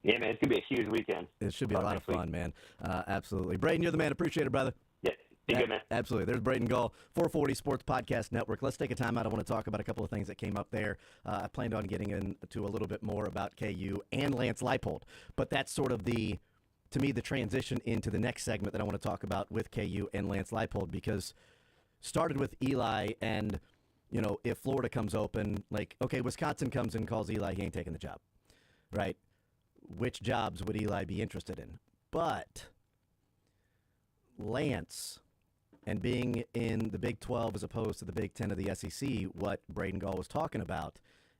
Yeah, man, it's going to be a huge weekend. It should be a lot of fun, man. Absolutely. Braden, you're the man. Appreciate it, brother. Yeah, be good, man. Absolutely. There's Braden Gall, 440 Sports Podcast Network. Let's take a time out. I want to talk about a couple of things that came up there. I planned on getting into a little bit more about KU and Lance Leipold, but that's sort of the transition into the next segment that I want to talk about with KU and Lance Leipold, because started with Eli and, if Florida comes open, like, okay, Wisconsin comes and calls Eli, he ain't taking the job, right? Which jobs would Eli be interested in? But Lance and being in the Big 12 as opposed to the Big 10 of the SEC, what Braden Gall was talking about,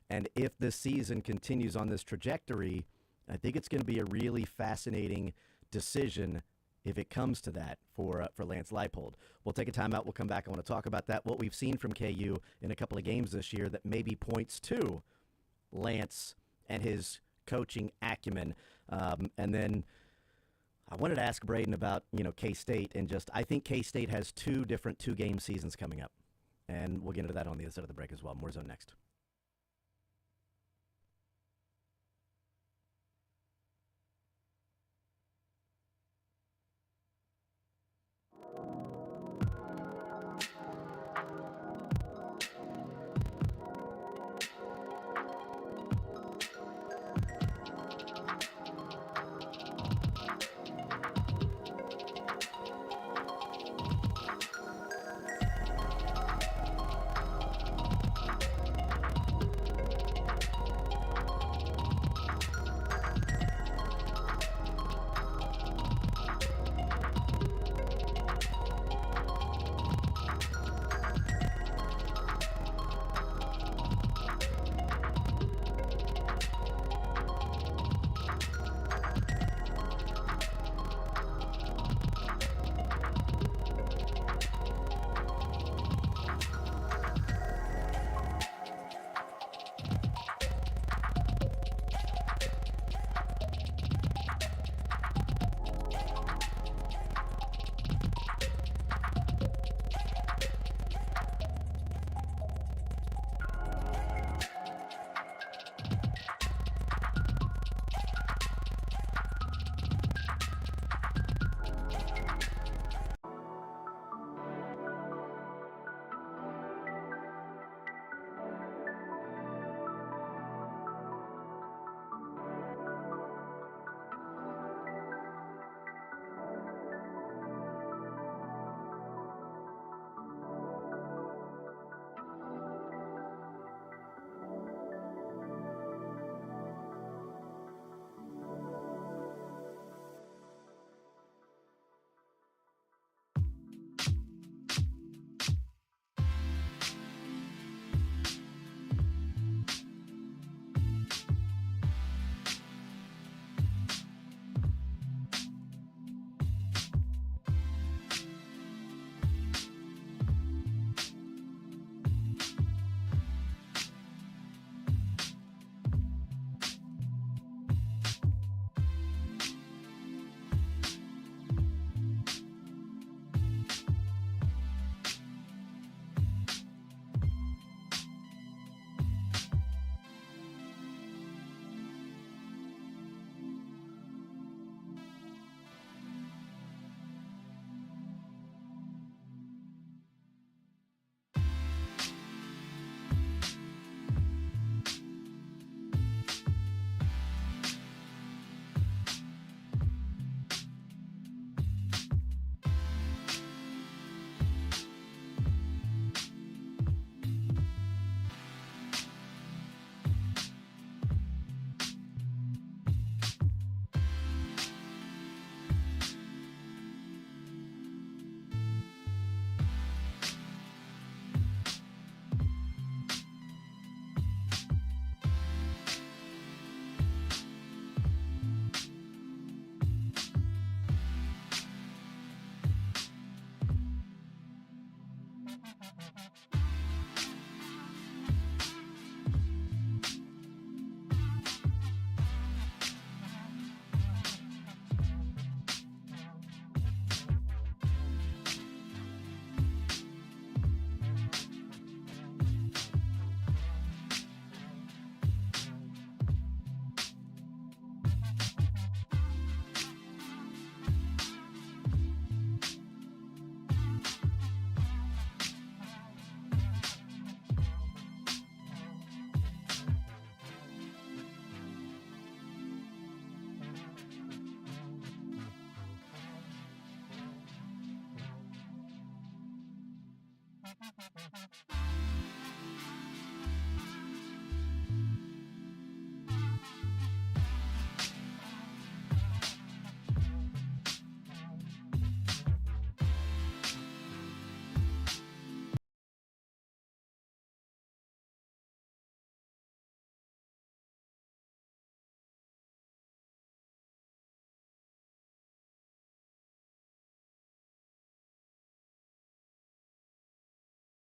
and if this season continues on this trajectory, I think it's going to be a really fascinating decision if it comes to that for Lance Leipold. We'll take a timeout. We'll come back. I want to talk about that, what we've seen from KU in a couple of games this year that maybe points to Lance and his coaching acumen. And then I wanted to ask Braden about, K-State, and I think K-State has two different two-game seasons coming up. And we'll get into that on the other side of the break as well. More Zone next.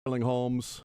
Holmes.